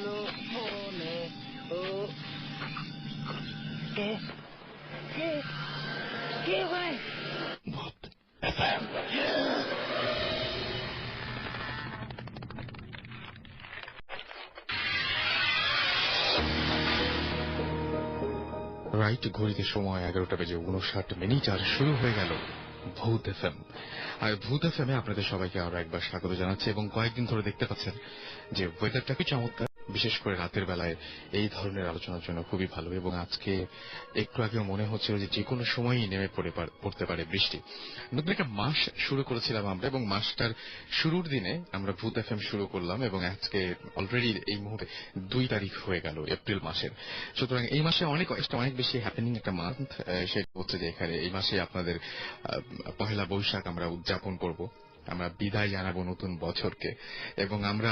লো ফোনে ও কে কে কে ভাই ভূত এফএম। রাইট ঘড়িতে সময় 11:59 আর শুরু হয়ে গেল ভূত এফএম। আর ভূত এফএম এ আপনাদের সবাইকে আরো একবার স্বাগত জানাচ্ছি। এবং কয়েকদিন ধরে দেখতে পাচ্ছেন যে ওয়েদারটা কি চমৎকার, বিশেষ করে রাতের বেলায় এই ধরনের আলোচনার জন্য খুবই ভালো। এবং আজকে একটু আগেও মনে হচ্ছিল যে কোনো সময়ই নেমে পড়তে পারে বৃষ্টি। নতুন একটা মাস শুরু করেছিলাম আমরা, এবং মাসটার শুরুর দিনে আমরা ভূত এফএম শুরু করলাম, এবং আজকে অলরেডি এই মুহূর্তে 2 তারিখ হয়ে গেল এপ্রিল মাসের। সুতরাং এই মাসে অনেক বেশি হ্যাপেনিং একটা মান্থ। সেটা হচ্ছে যে এখানে এই মাসে আপনাদের পহেলা বৈশাখ আমরা উদযাপন করব, আমরা বিদায় জানাবো নতুন বছরকে। এবং আমরা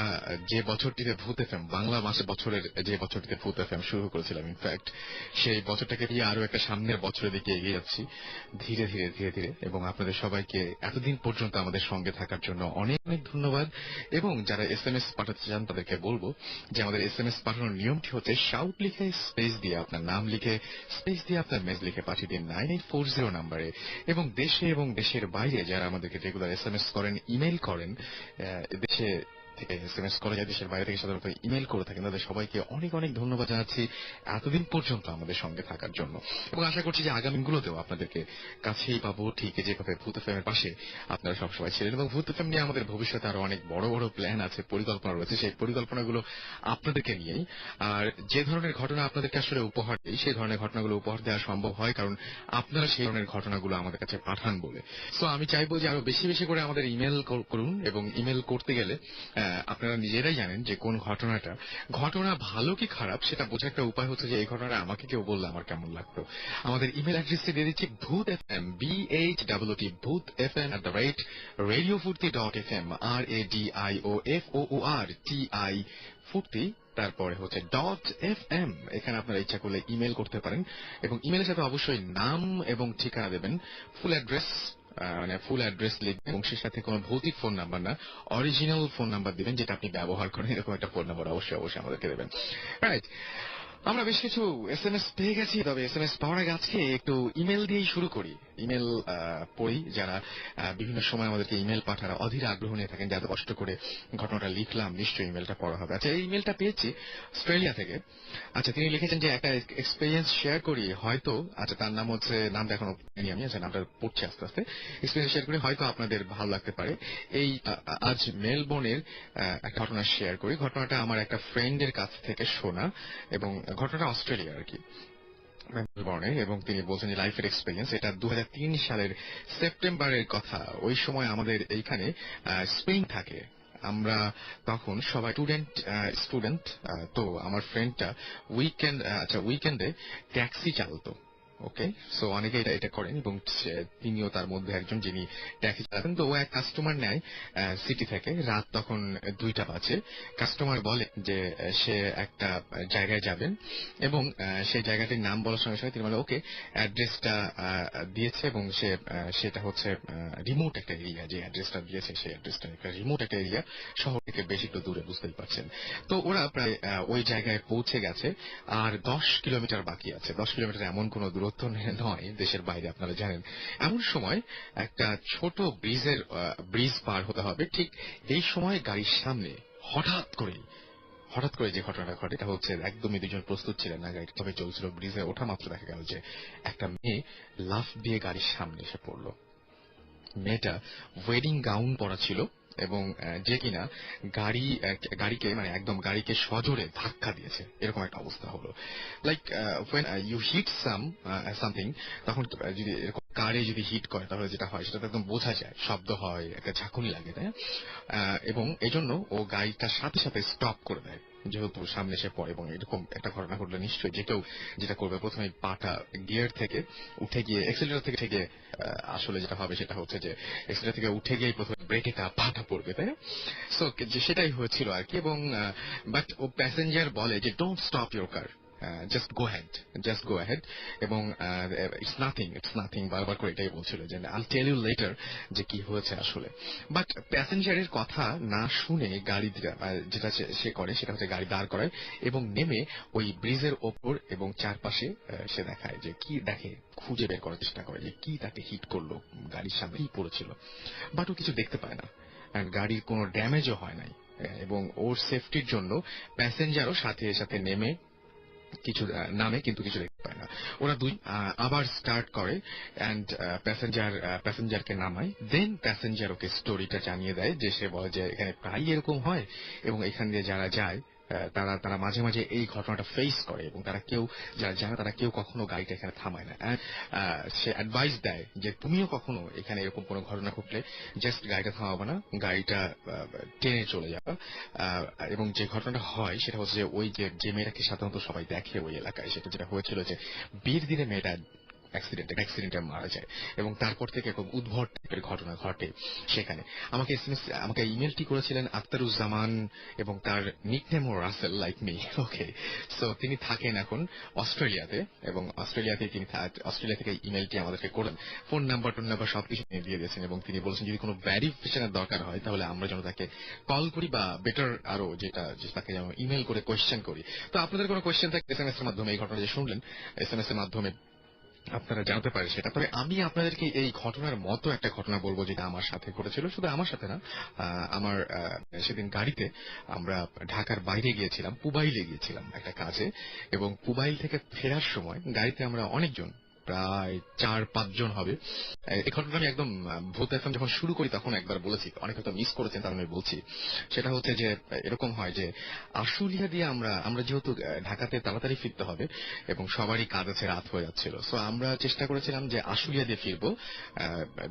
যে বছরটিতে ভূত এফএম, বাংলা মাসে বছরের যে বছরটিতে ভূত এফএম শুরু করেছিলাম, ইনফ্যাক্ট সেই বছরটাকে দিয়ে আরো একটা সামনের বছরের দিকে এগিয়ে যাচ্ছি ধীরে ধীরে ধীরে ধীরে। এবং আপনাদের সবাইকে এতদিন পর্যন্ত আমাদের সঙ্গে থাকার জন্য অনেক অনেক ধন্যবাদ। এবং যারা এসএমএস পাঠাতে চান তাদেরকে বলবো যে আমাদের এসএমএস পাঠানোর নিয়মটি হচ্ছে শাউট লিখে স্পেস দিয়ে আপনার নাম লিখে স্পেস দিয়ে আপনার মেজ লিখে পাঠিয়ে দিন 9840 নাম্বারে। এবং দেশে এবং দেশের বাইরে যারা আমাদেরকে রেগুলার এসএমএস করেন, ইমেল করেন, দেশে থেকে এসএমএস করে যায়, দেশের বাইরে থেকে সাধারণত ইমেল করে থাকেন, তাদের সবাইকে অনেক অনেক ধন্যবাদ জানাচ্ছি এতদিন পর্যন্ত আমাদের সঙ্গে থাকার জন্য। এবং আশা করছি যে আগামীগুলোতেও আপনাদেরকে কাছেই পাবো, ঠিক যেভাবে ভূত এফএম এর পাশে আপনারা সবসময় ছিলেন। এবং ভূত এফএম নিয়ে আমাদের ভবিষ্যতে আরো অনেক বড় বড় প্ল্যান আছে, পরিকল্পনা রয়েছে। সেই পরিকল্পনাগুলো আপনাদেরকে নিয়েই। আর যে ধরনের ঘটনা আপনাদেরকে আসলে উপহার দিই, সেই ধরনের ঘটনাগুলো উপহার দেওয়া সম্ভব হয় কারণ আপনারা সেই ধরনের ঘটনাগুলো আমাদের কাছে পাঠান বলে। সো আমি চাইবো যে আরো বেশি বেশি করে আমাদের ইমেল করুন। এবং ইমেল করতে গেলে আপনারা নিজেরাই জানেন যে কোন ঘটনা ভালো কি খারাপ সেটা বোঝার একটা উপায় হচ্ছে যে এই ঘটনাটা আমাকে কেউ বললে আমার কেমন লাগতো। আমাদের ইমেল অ্যাড্রেসটি দিয়ে দিচ্ছি ভূত এফএম, BHWT ভূত FM @radiofurti.fm, RADIOFOORTI ফুর্তি, তারপরে হচ্ছে .fm। এখানে আপনারা ইচ্ছা করলে ইমেল করতে পারেন। এবং ইমেলের সাথে অবশ্যই নাম এবং ঠিকানা দেবেন, ফুল অ্যাড্রেস, মানে ফুল অ্যাড্রেস লিখবেন। এবং সে সাথে কোনো ভৌতিক ফোন নাম্বার না, অরিজিনাল ফোন নাম্বার দিবেন যেটা আপনি ব্যবহার করেন, এরকম একটা ফোন নাম্বার অবশ্যই আমাদেরকে দেবেন। রাইট, আমরা বেশ কিছু এসএমএস পেয়ে গেছি, তবে এসএমএস পাওয়ার আগে আজকে একটু ইমেল দিয়েই শুরু করি। ইমেল পড়ি। যারা বিভিন্ন সময় আমাদেরকে ইমেল পাঠার অধীর আগ্রহ নিয়ে থাকেন, যাতে কষ্ট করে ঘটনাটা লিখলাম, নিশ্চয়ই ইমেলটা পড়া হবে। আচ্ছা, এই ইমেলটা পেয়েছি অস্ট্রেলিয়া থেকে। আচ্ছা, তিনি লিখেছেন যে একটা এক্সপিরিয়েন্স শেয়ার করি, হয়তো, আচ্ছা তার নাম হচ্ছে, নামটা এখনো আমি, আচ্ছা নামটা পড়ছি আস্তে আস্তে। এক্সপিরিয়েন্স শেয়ার করি, হয়তো আপনাদের ভালো লাগতে পারে। এই আজ মেলবোর্নের একটা ঘটনা শেয়ার করি। ঘটনাটা আমার একটা ফ্রেন্ডের কাছ থেকে শোনা, এবং ঘটনাটা অস্ট্রেলিয়া আর কি, মেলবোর্নে। এবং তিনি বলছেন যে লাইফের এক্সপিরিয়েন্স, এটা 2003 সালের সেপ্টেম্বরের কথা। ওই সময় আমাদের এইখানে স্প্রিং থাকে, আমরা তখন সবাই স্টুডেন্ট। তো আমার ফ্রেন্ডটা উইকেন্ডে ট্যাক্সি চালাতো। ওকে, সো অনেকে এটা করেন, এবং তিনিও তার মধ্যে একজন যিনি ট্যাক্সি চালাতেন। তো ও এক কাস্টমার নেয় সিটি থেকে, রাত তখন 2টা বাজে। কাস্টমার বলে যে সে একটা জায়গায় যাবেন, এবং সেই জায়গাটির নাম বলার সঙ্গে সঙ্গে তিনি বলে ওকে, অ্যাড্রেসটা দিয়েছে। এবং সেটা হচ্ছে রিমোট একটা এরিয়া, যে অ্যাড্রেসটা দিয়েছে সেই অ্যাড্রেসটা একটা রিমোট একটা এরিয়া, শহর থেকে বেশ একটু দূরে, বুঝতেই পারছেন। তো ওরা প্রায় ওই জায়গায় পৌঁছে গেছে, আর 10 কিলোমিটার বাকি আছে। 10 কিলোমিটার এমন কোন দূরত্ব নয়, দেশের বাইরে আপনারা জানেন। এমন সময় একটা ছোট ব্রিজ পার হতে হবে। ঠিক এই সময় গাড়ির সামনে হঠাৎ করে যে ঘটনাটা ঘটে, এটা হচ্ছে একদমই দুজন প্রস্তুত ছিলেন না, গাড়িটা তবে চলছিল। ব্রিজে ওঠা মাত্র দেখা গেল যে একটা মেয়ে লাফ দিয়ে গাড়ির সামনে এসে পড়ল। মেয়েটা ওয়েডিং গাউন পরা ছিল, এবং যে কিনা গাড়িকে, মানে একদম গাড়িকে সজোরে ধাক্কা দিয়েছে, এরকম একটা অবস্থা হলো। Like when you hit something, তখন যদি এরকম কারে যদি হিট করে তাহলে যেটা হয় সেটা একদম বোঝা যায়, শব্দ হয়, একটা ঝাঁকুনি লাগে, তাই না? এবং এজন্য ও গাড়িটার সাথে সাথে স্টপ করে দেয়, যেহেতু সামনে এসে পড়ে। এবং এরকম একটা ঘটনা ঘটলে নিশ্চয়ই যে কেউ যেটা করবে, প্রথমে পাটা গিয়ার থেকে উঠে গিয়ে এক্সেলেটর থেকে আসলে যেটা হবে সেটা হচ্ছে যে এক্সেলেটর থেকে উঠে গিয়ে প্রথমে ব্রেকে পাটা পড়বে, তাই না? সো সেটাই হয়েছিল আর কি। এবং বাট ও প্যাসেঞ্জার বলে যে don't stop your car, just go ahead এবং ইটস নাথিং বারবার করে এটাই বলছিল যে আইল টেল ইউ লেটার যে কি হয়েছে আসলে। বাট প্যাসেঞ্জারের কথা না শুনে গাড়ি যেটা সে করে সেটা হচ্ছে গাড়ি দাঁড় করায় এবং নেমে ওই ব্রিজের ওপর এবং চারপাশে সে দেখায় যে কি দেখে, খুঁজে বের করার চেষ্টা করে যে কি তাকে হিট করলো, গাড়ির সামনে কি পড়েছিল। বাট ও কিছু দেখতে পায় না, গাড়ির কোনো ড্যামেজও হয় নাই এবং ওর সেফটির জন্য প্যাসেঞ্জারও সাথে সাথে নামে কিন্তু কিছু দেখতে পায় না। ওরা আবার স্টার্ট করে অ্যান্ড প্যাসেঞ্জারকে নামায়। দেন প্যাসেঞ্জার ওকে স্টোরিটা জানিয়ে দেয় যে সে বলে যে এখানে প্রায় এরকম হয় এবং এখান দিয়ে যারা যায় তারা মাঝে মাঝে এই ঘটনাটা ফেস করে এবং যারা জানে তারা কেউ কখনো গাড়িটা এখানে থামায় না। সে অ্যাডভাইস দেয় যে তুমিও কখনো এখানে এরকম কোনো ঘটনা ঘটলে জাস্ট গাড়িটা থামাবো না, গাড়িটা টেনে চলে যাবে। এবং যে ঘটনাটা হয় সেটা হচ্ছে যে ওই যে মেয়েটাকে সাধারণত সবাই দেখে ওই এলাকায়, সেটা যেটা হয়েছিল যে বিয়ের দিনে মেয়েটা অ্যাক্সিডেন্টে মারা যায় এবং তারপর থেকে খুব উদ্ভট টাইপের ঘটনা ঘটে সেখানে। আমাকে ইমেলটি করেছিলেন আখতারুজ্জামান এবং তার নিকনেমও রাসেল, লাইক মি। ওকে, সো তিনি থাকেন এখন অস্ট্রেলিয়াতে এবং অস্ট্রেলিয়া থেকে ইমেলটি আমাদেরকে করেন। ফোন নাম্বার সবকিছু তিনি দিয়ে দিয়েছেন এবং তিনি বলেছেন যদি কোনো ভেরিফিকেশনের দরকার হয় তাহলে আমরা যেন তাকে কল করি বা বেটার আরো যেটা তাকে যেন ইমেল করে কোয়েশ্চেন করি। তো আপনাদের কোনো কোয়েশ্চেন থাকে এসএমএস এর মাধ্যমে, এই ঘটনা যে শুনলেন এসএমএস এর মাধ্যমে আপনারা জানতে পারেন সেটা। তবে আমি আপনাদেরকে এই ঘটনার মতো একটা ঘটনা বলবো যেটা আমার সাথে ঘটেছিল। শুধু আমার সাথে না, আমার সেদিন গাড়িতে আমরা ঢাকার বাইরে গিয়েছিলাম, পুবাইলে গিয়েছিলাম একটা কাজে এবং পুবাইল থেকে ফেরার সময় গাড়িতে আমরা অনেকজন, প্রায় 4-5 জন হবে। এই ঘটনা আমি একদম ভূত এফএম যখন শুরু করি তখন একবার বলেছি, অনেকে হয়তো মিস করেছেন তার আমি বলছি। সেটা হচ্ছে যে এরকম হয় যে আশুলিয়া দিয়ে আমরা যেহেতু ঢাকাতে তাড়াতাড়ি ফিরতে হবে এবং সবারই কাজ আছে, রাত হয়ে যাচ্ছিল, সো আমরা চেষ্টা করেছিলাম যে আশুলিয়া দিয়ে ফিরবো,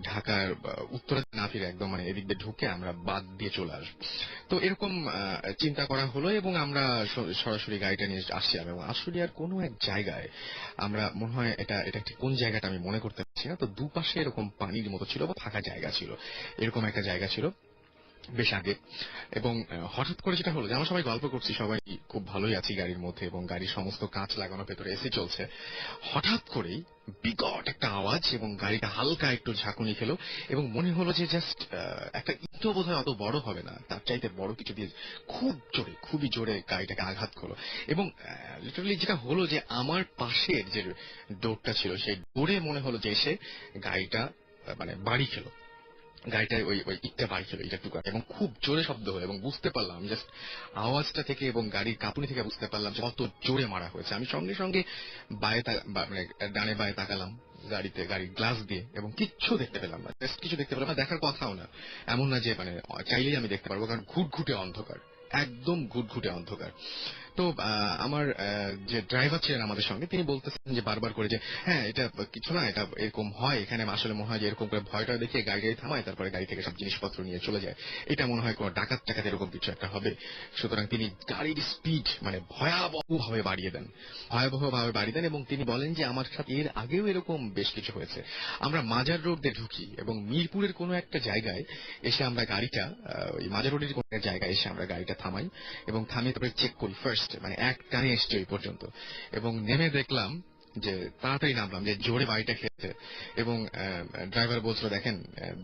ঢাকার উত্তরে না ফিরে একদম মানে এদিক দিয়ে ঢুকে আমরা বাদ দিয়ে চলে আসবো। তো এরকম চিন্তা করা হলো এবং আমরা সরাসরি গাড়িটা নিয়ে আসছিলাম এবং আশুলিয়ার কোনো এক জায়গায় আমরা, মনে হয় এটা ঠিক কোন জায়গাটা আমি মনে করতে পারছি না, তো দুপাশে এরকম পানির মতো ছিল বা ফাঁকা জায়গা ছিল, এরকম একটা জায়গা ছিল বেশ আগে। এবং হঠাৎ করে যেটা হলো যে আমরা সবাই গল্প করছি, সবাই খুব ভালোই আছি গাড়ির মধ্যে এবং গাড়ির সমস্ত কাঁচ লাগানো, ভেতরে এসি চলছে। হঠাৎ করেই বিকট একটা আওয়াজ এবং গাড়িটা হালকা একটু ঝাঁকুনি খেলো এবং মনে হলো যে জাস্ট একটা ইটো বোধহয় অত বড় হবে না, তার চাইতে বড় কিছু দিয়ে খুবই জোরে গাড়িটাকে আঘাত করলো। এবং লিটারালি যেটা হলো যে আমার পাশের যে ডোরটা ছিল সেই ডোরে মনে হলো যে এসে গাড়িটা মানে বাড়ি খেলো, গাড়িটায় ওই ইটটা বাড়ি ছিল, ইটার টুকরা, এবং খুব জোরে শব্দ হলো এবং বুঝতে পারলাম জাস্ট আওয়াজটা থেকে এবং গাড়ির কাঁপুনি থেকে বুঝতে পারলাম যে কত জোরে মারা হয়েছে। আমি সঙ্গে সঙ্গে মানে ডানে বায়ে তাকালাম গাড়ির গ্লাস দিয়ে এবং কিচ্ছু দেখতে পেলাম না, জাস্ট কিছু দেখতে পেলাম না, দেখার কথাও না। এমন না যে মানে চাইলেই আমি দেখতে পারবো, কারণ ঘুটঘুটে অন্ধকার, একদম ঘুটঘুটে অন্ধকার। তো আমার যে ড্রাইভার ছিলেন আমাদের সঙ্গে, তিনি বলতেছেন যে বারবার করে যে হ্যাঁ এটা কিছু না, এটা এরকম হয় এখানে, আসলে মনে হয় যে এরকম করে ভয়টা দেখিয়ে গাড়ি থামায়, তারপরে গাড়ি থেকে সব জিনিসপত্র নিয়ে চলে যায়, এটা মনে হয় কোনো ডাকাত এরকম কিছু একটা হবে। সুতরাং তিনি গাড়ির স্পিড মানে ভয়াবহভাবে বাড়িয়ে দেন এবং তিনি বলেন যে আমার সাথে এর আগেও এরকম বেশ কিছু হয়েছে। আমরা মাজার রোড দিয়ে ঢুকি এবং মিরপুরের কোনো একটা জায়গায় এসে আমরা গাড়িটা, ওই মাজার রোডের কোনো একটা জায়গায় এসে আমরা গাড়িটা থামাই এবং থামিয়ে তারপরে চেক করি ফার্স্ট, মানে এক টানে এসছে ওই পর্যন্ত, এবং নেমে দেখলাম যে তাড়াতাড়ি নামলাম যে জোরে বাড়িটা খেয়েছে। এবং ড্রাইভার বলছিল দেখেন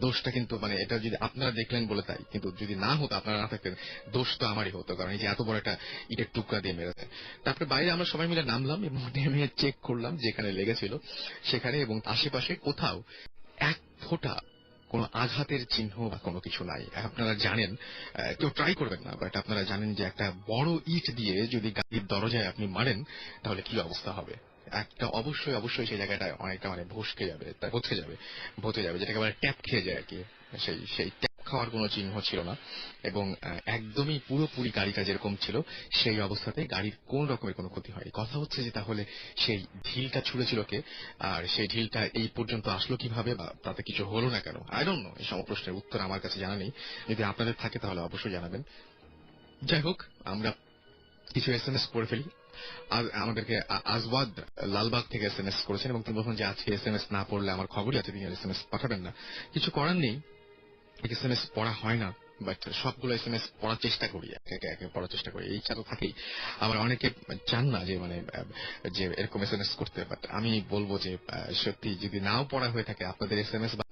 দোষটা কিন্তু মানে এটা যদি আপনারা দেখলেন বলে তাই, কিন্তু যদি না হতো, আপনারা না থাকতেন, দোষ তো আমারই হতো, কারণ এই যে এত বড় একটা ইটের টুকরা দিয়ে মেরেছে। তারপরে বাইরে আমরা সবাই মিলে নামলাম এবং নেমে চেক করলাম যেখানে লেগেছিল সেখানে, এবং আশেপাশে কোথাও এক ফোঁটা কোন আঘাতের চিহ্ন বা কোনো কিছু নাই। আপনারা জানেন, কেউ ট্রাই করবেন না, বাট আপনারা জানেন যে একটা বড় ইট দিয়ে যদি গাড়ির দরজায় আপনি মারেন তাহলে কি অবস্থা হবে। একটা অবশ্যই সেই জায়গাটা অনেকটা মানে ভতে যাবে, যেটাকে বলে ট্যাপ খেয়ে যায় আর কি। সেই ট্যাপ খাওয়ার কোনো চিহ্ন ছিল না এবং একদমই পুরোপুরি গাড়িটা যেরকম ছিল সেই অবস্থাতে গাড়ির কোন রকমের কোনো ক্ষতি হয়। কথা হচ্ছে যে তাহলে সেই ঢিলটা ছুঁড়েছিল কে, আর সেই ঢিলটা এই পর্যন্ত আসলো কিভাবে, বা তাতে কিছু হলো না কেন, আই ডোন্ট নো। এই সব প্রশ্নের উত্তর আমার কাছে জানা নেই, যদি আপনাদের থাকে তাহলে অবশ্যই জানাবেন। যাই হোক, আমরা কিছু এসএমএস করে ফেলি। আর আমাদেরকে আজওয়াদ লালবাগ থেকে এসএমএস করেছেন এবং তিনি বলছেন যে আজকে এসএমএস না পড়লে আমার খবরই আছে, তিনি এসএমএস পাঠাবেন না। কিছু করার নেই, এসএমএস পড়া হয় না, বাট সবগুলো SMS পড়ার চেষ্টা করি, একে একে পড়ার চেষ্টা করি, এই ইচ্ছা তো থাকেই। আবার অনেকে চান না যে মানে যে এরকম SMS করতে, বাট আমি বলবো যে সত্যি যদি নাও পড়া হয়ে থাকে আপনাদের SMS বা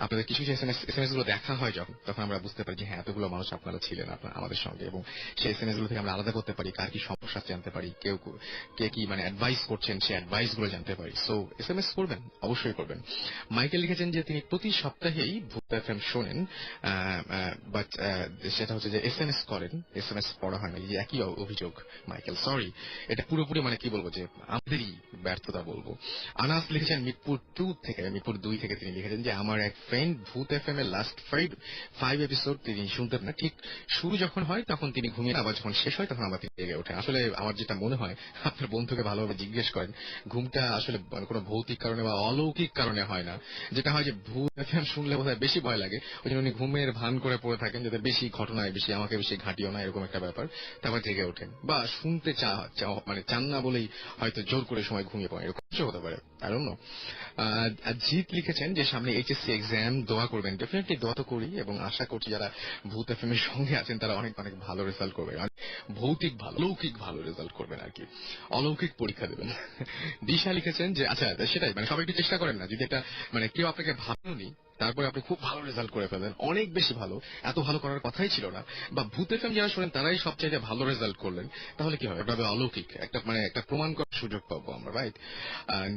আপনাদের কিছু SMS গুলো দেখা হয় যখন, তখন আমরা বুঝতে পারি যে হ্যাঁ এতগুলো মানুষ আপনারা ছিলেন আমাদের সঙ্গে, এবং সেই SMS গুলো থেকে আমরা আলাদা করতে পারি, কার কি সমস্যা জানতে পারি, কে কি মানে অ্যাডভাইস করছেন সেই অ্যাডভাইস গুলো জানতে পারি। সো SMS করবেন, অবশ্যই করবেন। মাইকেল লিখেছেন যে তিনি প্রতি সপ্তাহেই ভূত FM শোনেন, বাট সেটা হচ্ছে যে SMS করেন, SMS পড়া হয় না। এই একই অভিযোগ মাইকেল, সরি, এটা পুরোপুরি মানে কি বলবো যে আমাদেরই ব্যর্থতা বলবো। আনাস লিখেছেন মিরপুর 2 থেকে তিনি লিখেছেন যে আমার এক ফ্রেন্ড ভূত FM এর লাস্ট 5 এপিসোড তিনি শুনতেন না, ঠিক শুরু যখন হয় তখন তিনি ঘুমিয়ে, আবার যখন শেষ হয় তখন আবার তিনি জেগে ওঠেন। আসলে আমার যেটা মনে হয়, আপনার বন্ধুকে ভালোভাবে জিজ্ঞেস করেন, ঘুমটা আসলে কোনো ভৌতিক কারণে বা অলৌকিক কারণে হয় না। যেটা হয় যে ভূত FM শুনলে বোধহয় বেশি ভয় লাগে, ওই জন্য উনি ঘুমের ভান করে পড়ে থাকেন যাতে বেশি ঘটনায় বেশি আমাকে বেশি ঘাটিও না, এরকম একটা ব্যাপার। তারপর জেগে ওঠেন, বা শুনতে মানে চান না বলেই হয়তো জোর করে সময় ঘুমিয়ে পড়েন, এরকম কিছু হতে পারে, আই ডোন্ট নো। জিৎ লিখেছেন যে সামনে HSC এক্সাম, দোয়া করবেন। ডেফিনেটলি দোয়া তো করি, এবং আশা করছি যারা ভূত FM এর সঙ্গে আছেন তারা অনেক অনেক ভালো রেজাল্ট করবেন, ভৌতিক ভালো, লৌকিক ভালো রেজাল্ট করবেন আর কি, অলৌকিক পরীক্ষা দেবেন। দিশা লিখেছেন যে আচ্ছা সেটাই, মানে সবাই একটু চেষ্টা করেন না, যদি একটা মানে কেউ আপনাকে ভাবনি তারপরে আপনি খুব ভালো রেজাল্ট করে ফেলেন, অনেক বেশি ভালো, এত ভালো করার কথাই ছিল না, বা ভূত FM যারা শোনেন তারাই সবচেয়ে ভালো রেজাল্ট করলেন, তাহলে কি হবে, এভাবে অলৌকিক একটা প্রমাণ করার সুযোগ পাবো আমরা, রাইট?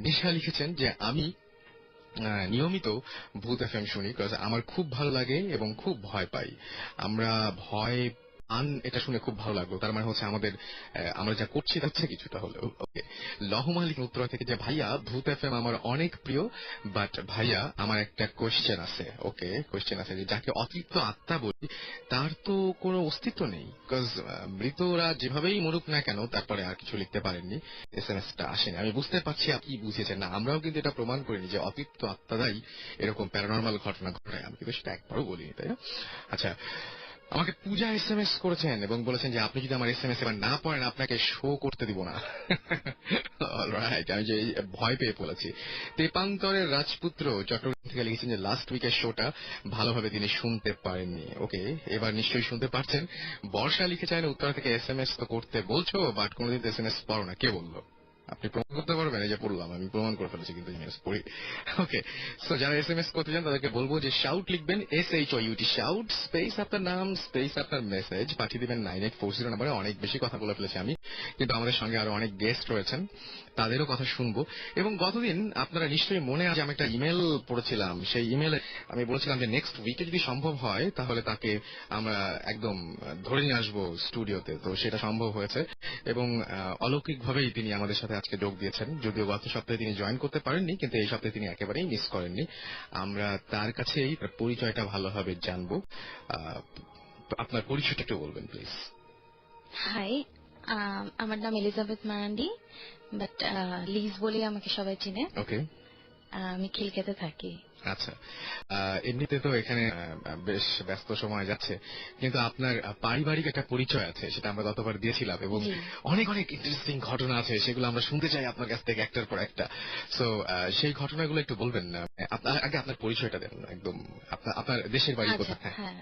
নিশা লিখেছেন যে আমি নিয়মিত ভূত FM শুনি, কারণ আমার খুব ভালো লাগে এবং খুব ভয় পাই। আমরা ভয় এটা শুনে খুব ভালো লাগলো, তার মানে হচ্ছে আমরা যা করছি তাচ্ছে কিছুটা হলেও ওকে। লহমালিক উত্তরা থেকে যে ভাইয়া ভূত FM আমার অনেক প্রিয়, বাট ভাইয়া আমার একটা কোয়েশ্চেন আছে। ওকে, কোয়েশ্চেন আছে যে যাকে অতৃপ্ত আত্মা বলি তার তো কোনো অস্তিত্ব নেই, বিকজ মৃতরা যেভাবেই মরুক না কেন তারপরে আর কিছু লিখতে পারেননি, SMS-টা আসেনি। আমি বুঝতে পারছি আপনি বুঝেছেন না, আমরাও কিন্তু এটা প্রমাণ করিনি যে অতৃপ্ত আত্মারাই এরকম প্যারানর্মাল ঘটনা ঘটায়, আমি কিন্তু সেটা একবারও বলিনি, তাই না? আচ্ছা, আমাকে পূজা SMS করেছেন এবং বলেছেন যে আপনি যদি আমার SMS এবার না পড়েন আপনাকে শো করতে দিব না। অলরাইট, আমি যে ভয় পেয়ে পড়েছি। তেপান্তরের রাজপুত্র চট্টগ্রাম থেকে লিখেছেন যে লাস্ট উইকের শোটা ভালোভাবে তিনি শুনতে পারেননি। ওকে, এবার নিশ্চয়ই শুনতে পারছেন। বর্ষা লিখেছেন উত্তরা থেকে SMS তো করতে বলছো, বাট কোনোদিন SMS পড়ো না, কে বললো? আপনি প্রমাণ করতে পারবেন? এই যে পড়লাম, আমি প্রমাণ করে ফেলেছি কিন্তু ইমেজ পড়ি। ওকে, সো যারা SMS করতে চান তাদেরকে বলবো যে শাউট লিখবেন, SHOUT, শাউট স্পেস আপনার নাম স্পেস আপনার মেসেজ পাঠিয়ে দিবেন 9840 নাম্বারে। অনেক বেশি কথা বলে ফেলেছি আমি, কিন্তু আমাদের সঙ্গে আরো অনেক গেস্ট রয়েছেন, তাদেরও কথা শুনবো। এবং গতদিন আপনারা নিশ্চয়ই মনে আছে আমি একটা ইমেল পড়েছিলাম, সেই ইমেলে আমি বলেছিলাম যে নেক্সট উইকে যদি সম্ভব হয় তাহলে তাকে আমরা একদম ধরে নিয়ে আসবো স্টুডিওতে। তো সেটা সম্ভব হয়েছে এবং অলৌকিকভাবেই তিনি আমাদের সাথে আজকে যোগ দিয়েছেন। যদিও গত সপ্তাহে তিনি জয়েন করতে পারেননি, কিন্তু এই সপ্তাহে তিনি একেবারেই মিস করেননি। আমরা তার কাছেই পরিচয়টা ভালোভাবে জানবো। আপনার পরিচয়টা একটু বলবেন প্লিজ। হাই, আমার নাম এলিজাবেথ মারান্ডি, বাট লিজ বলে আমাকে সবাই চিনে। ওকে, আমি খিলকেতে থাকি। আচ্ছা, এমনিতে তো এখানে বেশ ব্যস্ত সময় যাচ্ছে, কিন্তু আপনার পারিবারিক একটা পরিচয় আছে, সেটা আমরা গতবার দিয়েছিলাম, এবং অনেক অনেক ইন্টারেস্টিং ঘটনা আছে, সেগুলো আমরা শুনতে চাই আপনার কাছ থেকে একটার পর একটা। সো সেই ঘটনাগুলো একটু বলবেন না? আগে আপনার পরিচয়টা দেন, একদম আপনার দেশের বাড়ি কোথায়? হ্যাঁ,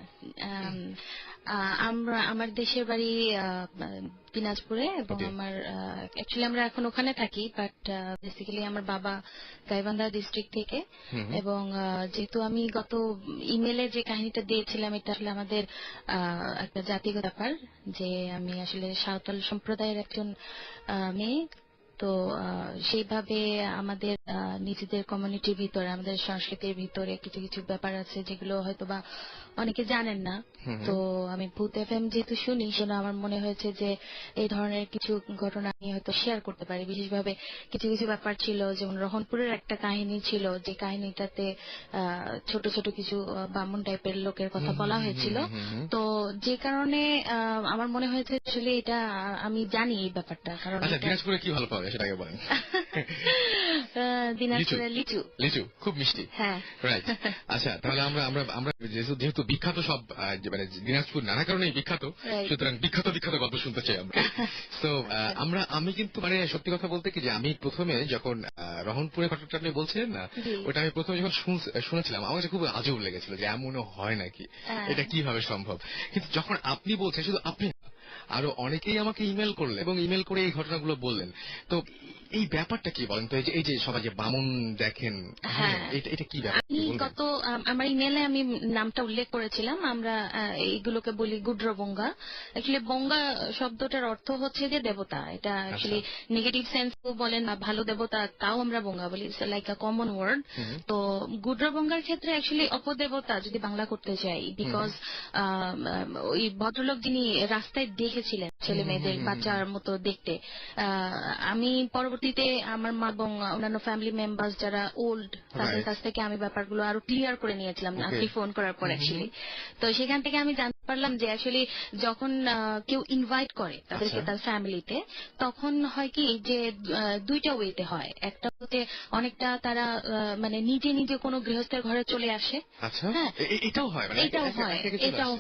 আমার দেশের বাড়ি দিনাজপুরে, এবং আমার অ্যাকচুয়ালি আমরা এখন ওখানে থাকি, বাট বেসিক্যালি আমার বাবা গাইবান্ধা ডিস্ট্রিক্ট থেকে। এবং যেহেতু আমি গত ইমেলে যে কাহিনীটা দিয়েছিলাম, এটা আসলে আমাদের একটা জাতিগত ব্যাপার, যে আমি আসলে সাঁওতাল সম্প্রদায়ের একজন মেয়ে। তো সেইভাবে আমাদের নিজেদের কমিউনিটির ভিতরে, আমাদের সংস্কৃতির ভিতরে কিছু কিছু ব্যাপার আছে যেগুলো হয়তো বা অনেকে জানেন না। তো আমি ভূত FM যেহেতু শুনি, সেজন্য আমার মনে হয়েছে যে এই ধরনের কিছু ঘটনা আমি হয়তো শেয়ার করতে পারি। বিশেষভাবে কিছু কিছু ব্যাপার ছিল, যেমন রহনপুরের একটা কাহিনী ছিল, যে কাহিনীটাতে ছোট ছোট কিছু বামুন টাইপের লোকের কথা বলা হয়েছিল। তো যে কারণে আমার মনে হয়েছে আসলে এটা আমি জানি এই ব্যাপারটা, কারণ দিনাজপুরে কি ভালো পাবে সেটাকে বলেন। দিনাজপুরের লিচু। লিচু খুব মিষ্টি। হ্যাঁ, রাইট। আচ্ছা, তাহলে আমরা আমরা আমরা যেহেতু বিখ্যাত সব মানে দিনাজপুর নানা কারণেই বিখ্যাত, সুতরাং বিখ্যাত বিখ্যাত গল্প শুনতে চাই আমরা। তো আমি কিন্তু মানে সত্যি কথা বলতে কি যে আমি প্রথমে যখন রহনপুরের ঘটনাটা আপনি বলছিলেন না, ওটা আমি প্রথমে যখন শুনেছিলাম আমার কাছে খুব আজব লেগেছিল যে এমনও হয় নাকি, এটা কিভাবে সম্ভব। কিন্তু যখন আপনি বলছেন, শুধু আপনি আরো অনেকেই আমাকে ইমেল করলেন এবং ইমেল করে এই ঘটনাগুলো বললেন, তো এই ব্যাপারটা কি বলেন তো? এই যে সবাই যে বামন দেখেন, এটা কি ব্যাপার? আমি আমার ইমেলে আমি নামটা উল্লেখ করেছিলাম, আমরা এইগুলোকে বলি গুড্রবঙ্গা। অ্যাকচুয়ালি বঙ্গা শব্দটার অর্থ হচ্ছে যে দেবতা। এটা অ্যাকচুয়ালি নেগেটিভ সেন্স বলেন বা ভালো দেবতা, তাও আমরা বঙ্গা বলি, লাইক আ কমন ওয়ার্ড। তো গুড্রবঙ্গার ক্ষেত্রে অ্যাকচুয়ালি অপদেবতা যদি বাংলা করতে চাই, বিকজ ওই ভদ্রলোক যিনি রাস্তায় দেখেছিলেন ছেলে মেয়েদের বাচ্চার মতো দেখতে, আমি পরবর্তীতে আমার মা এবং অন্যান্য ফ্যামিলি মেম্বার্স যারা ওল্ড, তাদের কাছ থেকে আমি ব্যাপারগুলো আরো ক্লিয়ার করে নিয়েছিলাম আপনি ফোন করার পর অ্যাকচুয়ালি। তো সেখান থেকে আমি জানতে পারলাম যে আসলে যখন কেউ ইনভাইট করে তাদেরকে তার ফ্যামিলিতে, তখন হয় কি যে দুইটা ওয়েতে হয়। একটা হতে অনেকটা তারা মানে নিজে নিজে কোনো গৃহস্থের ঘরে চলে আসে। হ্যাঁ, এটাও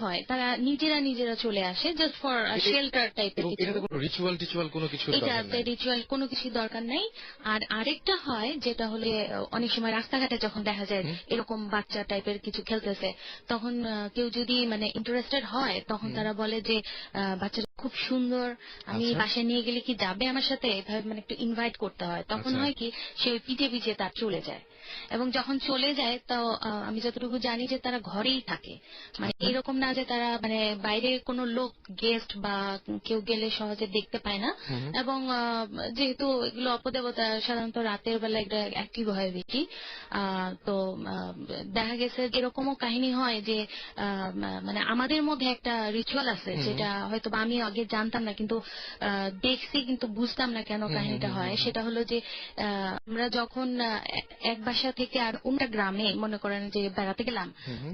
হয় তারা নিজেরা চলে আসে জাস্ট ফর শেল্টার টাইপের কিছু। রিচুয়াল কোনো কিছু দরকার নেই। আর আরেকটা হয় যেটা হলে অনেক সময় রাস্তাঘাটে যখন দেখা যায় এরকম বাচ্চা টাইপের কিছু খেলতেছে, তখন কেউ যদি মানে ইন্টারেস্টেড হয়, তখন তারা বলে যে বাচ্চাটা খুব সুন্দর, আমি বাসায় নিয়ে গেলে কি যাবে আমার সাথে, এভাবে মানে একটু ইনভাইট করতে হয়। তখন হয় কি সে ওই পিঠে পিঠে তার চলে যায়, এবং যখন চলে যায় তো আমি যতটুকু জানি যে তারা ঘরেই থাকে, মানে এরকম না যে তারা মানে বাইরে কোনো লোক গেস্ট বা কেউ গেলে সহজে দেখতে পায় না। এবং যেহেতু এগুলো অপদেবতা সাধারণত রাতের বেলা এটা অ্যাক্টিভ হয় বেশি, তো দেখা গেছে এরকমও কাহিনী হয় যে মানে আমাদের মধ্যে একটা রিচুয়াল আছে যেটা হয়তো আমি আগে জানতাম না, কিন্তু দেখছি কিন্তু বুঝতাম না কেন কাহিনীটা হয়। সেটা হলো যে আমরা যখন এক বাসা থেকে আর অন্য গ্রামে মনে করেন যে বেড়াতে গেলাম,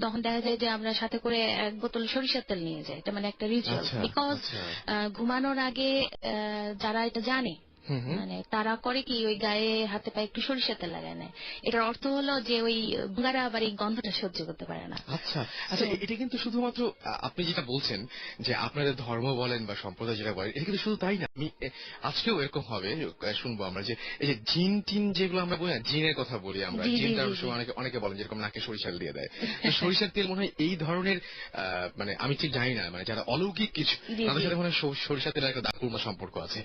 তখন দেখা যায় যে আমরা সাথে করে এক বোতল সরিষার তেল নিয়ে যাই। এটা মানে একটা রিচুয়াল, বিকজ ঘুমানোর আগে যারা এটা জানে মানে তারা করে কি ওই গায়ে হাতে পায়ে একটু সরিষার তেল লাগায় নেয়। এটার অর্থ হলো যে ওই বুঙ্গারা আবার এই গন্ধটা সহ্য করতে পারে না। আচ্ছা, এটা কিন্তু শুধুমাত্র আপনি যেটা বলছেন যে আপনাদের ধর্ম বলেন বা সম্প্রদায় যেটা বলেন, এটা কিন্তু শুধু তাই না, আমি আজকেও এরকম হবে শুনবো আমরা যে এই যে জিন টিন যেগুলো আমরা বলি না, জিনের কথা বলি আমরা, জিনটার সময় অনেকে বলেন যেরকম নাকে সরিষার দিয়ে দেয়, সরিষার তেল মনে হয় এই ধরনের মানে আমি ঠিক জানি না, মানে যারা অলৌকিক কিছু তাদের সাথে মনে হয় সরিষার তেলের একটা দাপুর্ণ সম্পর্ক আছে।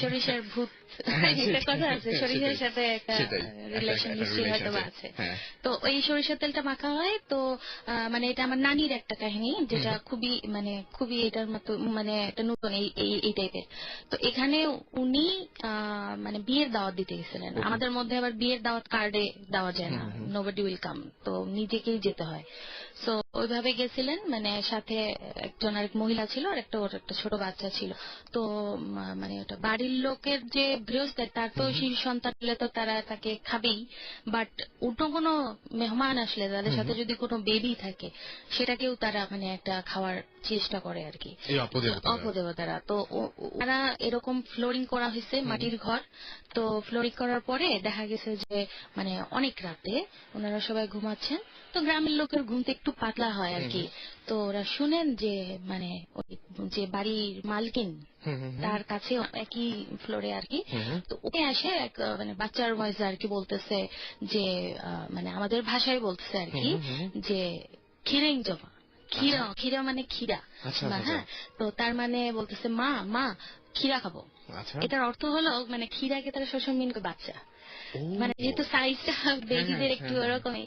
সরিষার ভূত একটা কথা আছে, সরিষার সাথে একটা রিলেশন নিশ্চয়ই হয়তো আছে। তো ওই সরিষার তেলটা মাখা হয়। তো মানে এটা আমার নানির একটা কাহিনী, যেটা খুবই এটার মতো মানে একটা নতুন এই টাইপের। তো এখানে উনি মানে বিয়ের দাওয়াত দিতে গেছিলেন। আমাদের মধ্যে আবার বিয়ের দাওয়াত কার্ডে দেওয়া যায় না, নোবডি উইল কাম, তো নিজেকেই যেতে হয়। তো ওইভাবে গেছিলেন, মানে সাথে একজন আরেক মহিলা ছিল আর ওর একটা ছোট বাচ্চা ছিল। তো মানে ওটা বাড়ির লোকের যে গৃহস্থ, তার তো শিশু সন্তান হলে তো তারা তাকে খাবেই, বাট অন্য কোনো মেহমান আসলে তাদের সাথে যদি কোনো বেবি থাকে, সেটাকেও তারা মানে একটা খাওয়ার চেষ্টা করে আর কি, অপদেবতারা। তো ওরা এরকম ফ্লোরিং করা হয়েছে, মাটির ঘর। তো ফ্লোরিং করার পরে দেখা গেছে যে মানে অনেক রাতে ওনারা সবাই ঘুমাচ্ছেন, তো গ্রামের লোকের ঘুমতে একটু পাতলা হয় আর কি। তো ওরা শুনেন যে মানে ওই যে বাড়ির মালকিন তার কাছে একই ফ্লোরে আর কি, তো ওকে আসে এক মানে বাচ্চার ভয়েসে আর কি বলতেছে যে মানে আমাদের ভাষায় বলতেছে আর কি যে খিরেং জমা, খিরা মানে ক্ষীরা। হ্যাঁ, তো তার মানে বলতেছে মা ক্ষীরা খাবো। এটার অর্থ হলো মানে ক্ষীরাকে তারা সবসময় মিন করে বাচ্চা, মানে যেহেতু সাইজটা বেবিদের একটু ওরকমই,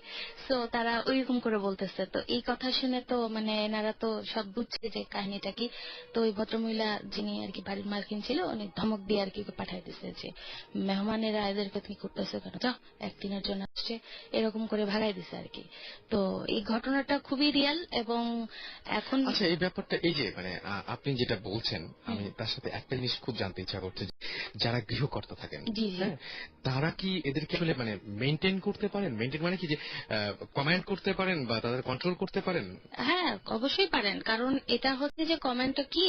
তো তারা ওইরকম করে বলতেছে। তো এই কথা শুনে তো মানে এনারা তো সব বুঝছে যে কাহিনীটা কি। তো ওই ভদ্রমহিলা যিনি আর কি বাড়ির মালকিন ছিল, উনি ধমক দিয়ে আর কি পাঠাই দিচ্ছে যে মেহমানেরা এদেরকে তুমি করতেছো কেন, যাও, একদিনের জন্য আসছে, এরকম করে ভাগাই দিছে আর কি। তো এই ঘটনাটা খুবই রিয়াল। এবং এখন আচ্ছা, এই ব্যাপারটা এই যে মানে আপনি যেটা বলছেন, আমি তার সাথে একটা জিনিস খুব জানতে ইচ্ছা করছে, যারা গৃহকর্তা থাকেন, জি জি হ্যাঁ, তারা কি এদেরকে আসলে মানে মেনটেন করতে পারেন? মেনটেন মানে কি যে কমান্ড করতে পারেন বা তাদের কন্ট্রোল করতে পারেন? হ্যাঁ অবশ্যই পারেন, কারণ এটা হচ্ছে যে কমেন্টটা কি,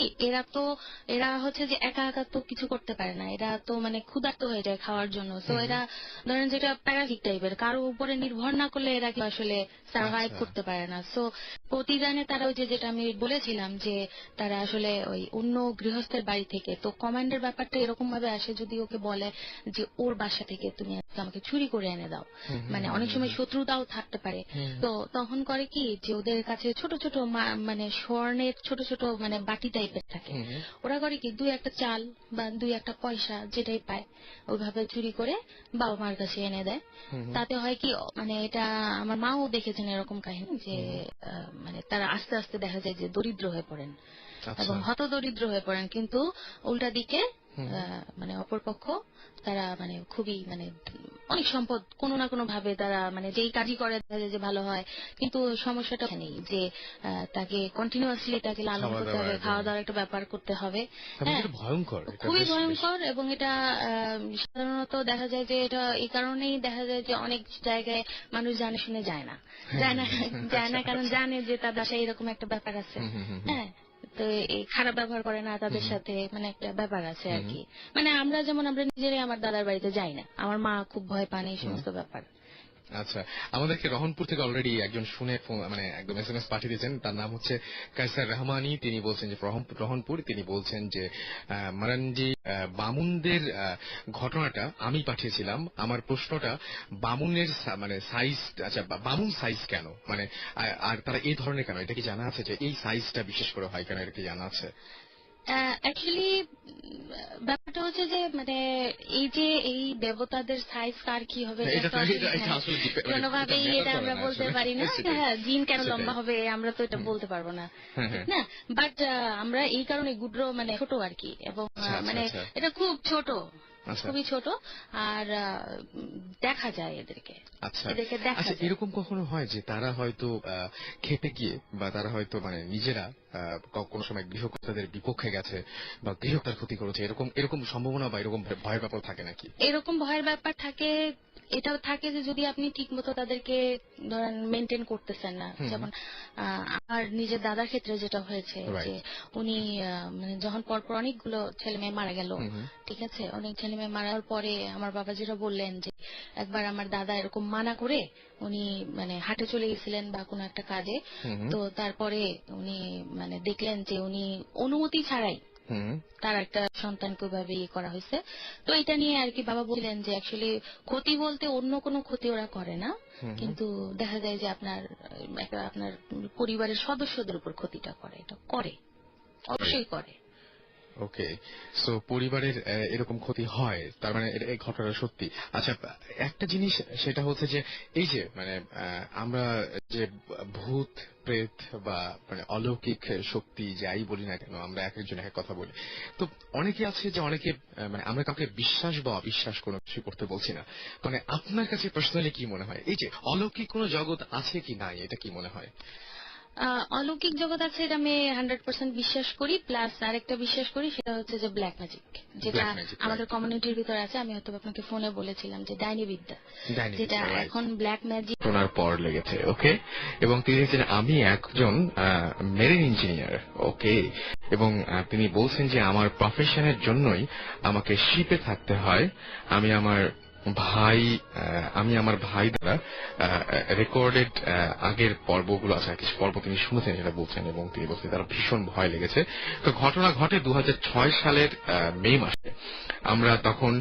এরা হচ্ছে যে একা একা তো কিছু করতে পারে না, এরা তো মানে ক্ষুধার্ত হয়ে যায় খাওয়ার জন্য। তো এরা ধরেন যেটা প্যারাসিট টাইপের, কারো উপরে নির্ভর না করলে এরা কি আসলে সার্ভাইভ আচ্ছা। করতে পারে না। সো প্রতিদানে তারা ওই যে যেটা আমি বলেছিলাম যে তারা আসলে ওই অন্য গৃহস্থের বাড়ি থেকে, তো কমান্ডের ব্যাপারটা এরকম ভাবে আসে যদি ওকে বলে যে ওর বাসা থেকে তুমি আজকে আমাকে চুরি করে এনে দাও, মানে অনেক সময় শত্রুতাও থাকতে পারে। তো তখন করে কি যে ওদের কাছে ছোট ছোট মানে স্বর্ণের ছোট ছোট মানে বাটি টাইপের থাকে, ওরা করে কি দুই একটা চাল বা দুই একটা পয়সা যেটাই পায় ওইভাবে চুরি করে বাবা মার কাছে এনে দেয়। তাতে হয় কি মানে এটা আমার মাও দেখেছেন এরকম কাহিনী যে মানে তারা আস্তে আস্তে দেখা যায় যে দরিদ্র হয়ে পড়েন এবং হতদরিদ্র হয়ে পড়েন, কিন্তু উল্টা দিকে মানে অপরপক্ষ তারা মানে খুবই মানে অনেক সম্পদ কোনো না কোনো ভাবে তারা মানে যেই কাজই করে দেখা যায় যে ভালো হয়। কিন্তু সমস্যাটা নেই যে তাকে কন্টিনিউয়াসলি তাকে লালন করতে হবে, খাওয়া দাওয়ার একটা ব্যাপার করতে হবে। হ্যাঁ ভয়ঙ্কর, খুবই ভয়ঙ্কর। এবং এটা সাধারণত দেখা যায় যে এটা এই কারণেই দেখা যায় যে অনেক জায়গায় মানুষ জানে শুনে যায় না কারণ জানে যে তার বাসায় এরকম একটা ব্যাপার আছে। হ্যাঁ তো এই খারাপ ব্যবহার করে না তাদের সাথে, মানে একটা ব্যাপার আছে আর কি। মানে আমরা যেমন আমরা নিজেরাই আমার দাদার বাড়িতে যাই না, আমার মা খুব ভয় পান এই সমস্ত ব্যাপার। আচ্ছা, আমাদেরকে রহনপুর থেকে অলরেডি একজন শুনে মানে একদম SMS পাঠিয়ে দিয়েছেন, তার নাম হচ্ছে কায়সার রহমানি। তিনি বলছেন যে রহনপুর, তিনি বলছেন যে মারানজি বামুনদের ঘটনাটা আমি পাঠিয়েছিলাম। আমার প্রশ্নটা বামুনের মানে সাইজ, আচ্ছা বামুন সাইজ কেন, মানে আর তারা এই ধরনের কেন, এটা কি জানা আছে যে এই সাইজটা বিশেষ করে হয় কেন, এটা কি জানা আছে? অ্যাকচুয়ালি ব্যাপারটা হচ্ছে যে মানে এই যে এই দেবতাদের সাইজ কার কি হবে কোনোভাবেই এটা আমরা বলতে পারি না। হ্যাঁ জিন কেন লম্বা হবে আমরা তো এটা বলতে পারবো না, ঠিক না? বাট আমরা এই কারণে গুড্রো মানে ছোট আর কি, এবং মানে এটা খুব ছোট, খুবই ছোট, আর দেখা যায় এদেরকে। আচ্ছা, এরকম কখনো হয় যে তারা হয়তো খেপে গিয়ে বা তারা হয়তো মানে নিজেরা কোনো সময় গৃহকর্তাদের বিপক্ষে গেছে বা গৃহকর্তার ক্ষতি করেছে, এরকম সম্ভাবনা বা এরকম ভয়ের ব্যাপার থাকে নাকি? এরকম ভয়ের ব্যাপার থাকে, এটাও থাকে যে যদি আপনি ঠিক মতো তাদেরকে ধরেন মেনটেন করতেছেন না। যেমন আমার নিজের দাদার ক্ষেত্রে যেটা হয়েছে যে উনি মানে যখন পরপর অনেকগুলো ছেলে মেয়ে মারা গেল, ঠিক আছে, অনেক ছেলে মেয়ে মারার পরে আমার বাবা যেটা বললেন যে একবার আমার দাদা এরকম মানা করে উনি মানে হাটে চলে গেছিলেন বা কোনো একটা কাজে, তো তারপরে উনি মানে দেখলেন যে উনি অনুমতি ছাড়াই তার একটা সন্তানকে ওইভাবে ইয়ে করা হয়েছে। তো এটা নিয়ে আর কি বাবা বললেন যে অ্যাকচুয়ালি ক্ষতি বলতে অন্য কোনো ক্ষতি ওরা করে না, কিন্তু দেখা যায় যে আপনার পরিবারের সদস্যদের উপর ক্ষতিটা করে, এটা করে, অবশ্যই করে। ওকে, সো পরিবারের এরকম ক্ষতি হয়, তার মানে এই ঘটনাটা সত্যি। আচ্ছা, একটা জিনিস সেটা হচ্ছে যে এই যে মানে আমরা যে ভূত প্রেত বা মানে অলৌকিক শক্তি যাই বলি না কেন, আমরা এক একজন এক কথা বলি। তো অনেকে আছে যে অনেকে মানে আমরা কাউকে বিশ্বাস বা অবিশ্বাস কোনো কিছু করতে বলছি না, মানে আপনার কাছে পার্সোনালি কি মনে হয় এই যে অলৌকিক কোনো জগৎ আছে কি নাই, এটা কি মনে হয়? অলৌকিক জগৎ আছে এটা আমি 100% বিশ্বাস করি। প্লাস আরেকটা বিশ্বাস করি সেটা হচ্ছে যে ব্ল্যাক ম্যাজিক, যেটা আমাদের কমিউনিটির ভিতরে আছে। আমি হয়তো আপনাকে ফোনে বলেছিলাম যে ডাইনি বিদ্যা, যেটা এখন ব্ল্যাক ম্যাজিক শোনার পর লেগেছে। ওকে, এবং তিনি হচ্ছেন আমি একজন মেরিন ইঞ্জিনিয়ার। ওকে, এবং তিনি বলছেন যে আমার প্রফেশনের জন্যই আমাকে শিপে থাকতে হয়। আমি আমার ভাই দ্বারা রেকর্ডেড আগের পর্বগুলো আছে, কিছু পর্ব তিনি শুনেছেন সেটা বলছেন, এবং তিনি বলছেন তার ভীষণ ভয় লেগেছে। তো ঘটনা ঘটে 2006 সালের মে মাসে। আমরা তখন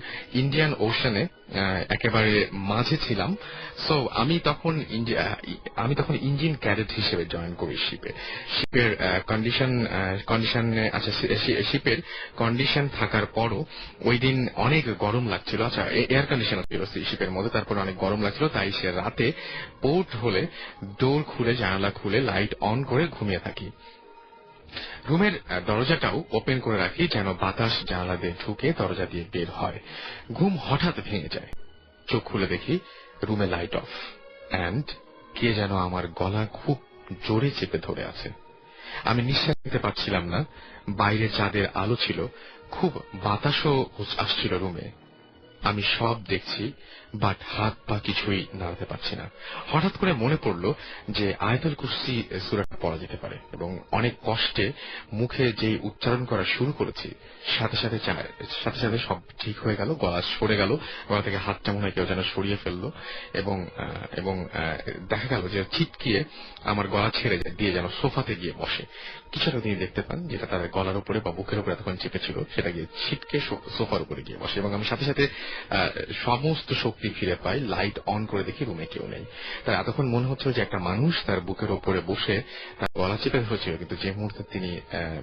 ইন্ডিয়ান ওশানে একেবারে মাঝে ছিলাম। সো আমি তখন ইঞ্জিন ক্যাডেট হিসেবে জয়েন করি শিপের শিপের কন্ডিশন থাকার পরও ওই দিন অনেক গরম লাগছিল। আচ্ছা, এয়ার কন্ডিশন ছিল শিপের মধ্যে, তারপরে অনেক গরম লাগছিল, তাই সে রাতে পোর্ট হলে ডোর খুলে জানালা খুলে লাইট অন করে ঘুমিয়ে থাকি। রুমের দরজাটাও ওপেন করে রাখি যেন বাতাস জানালা দিয়ে ঢুকে দরজা দিয়ে বের হয়। ঘুম হঠাৎ ভেঙে যায়, চোখ খুলে দেখি রুমে লাইট অফ, অ্যান্ড কে যেন আমার গলা খুব জোরে চেপে ধরে আছে। আমি নিঃশ্বাস নিতে পারছিলাম না। বাইরে চাঁদের আলো ছিল, খুব বাতাসও আসছিল রুমে। আমি সব দেখছি, বাট হাত পা কিছুই নাড়াতে পারছি না। হঠাৎ করে মনে পড়ল যে আয়াতুল কুরসি সূরাটা পড়া যেতে পারে, এবং অনেক কষ্টে মুখে যেই উচ্চারণ করা শুরু করেছি সাথে সাথে সাথে সব ঠিক হয়ে গেল। গলা সরে গেল, গলা থেকে হাতটা মনে হয় কেউ যেন সরিয়ে ফেললো, এবং এবং দেখা গেল যে ছিটকিয়ে আমার গলা ছেড়ে দিয়ে যেন সোফাতে গিয়ে বসে। কিছুটা তিনি দেখতে পান যেটা তার গলার উপরে বা বুকের উপরে এতক্ষণ চেপেছিল, সেটা গিয়ে ছিটকে সোফার উপরে গিয়ে বসে, এবং আমি সাথে সাথে সমস্ত শক্তি ফিরে পাই। লাইট অন করে দেখি রুমে কেউ নেই। তার এতক্ষণ মনে হচ্ছিল যে একটা মানুষ তার বুকের উপরে বসে তার গলা চেপে ধরেছিল, কিন্তু যে মুহূর্তে তিনি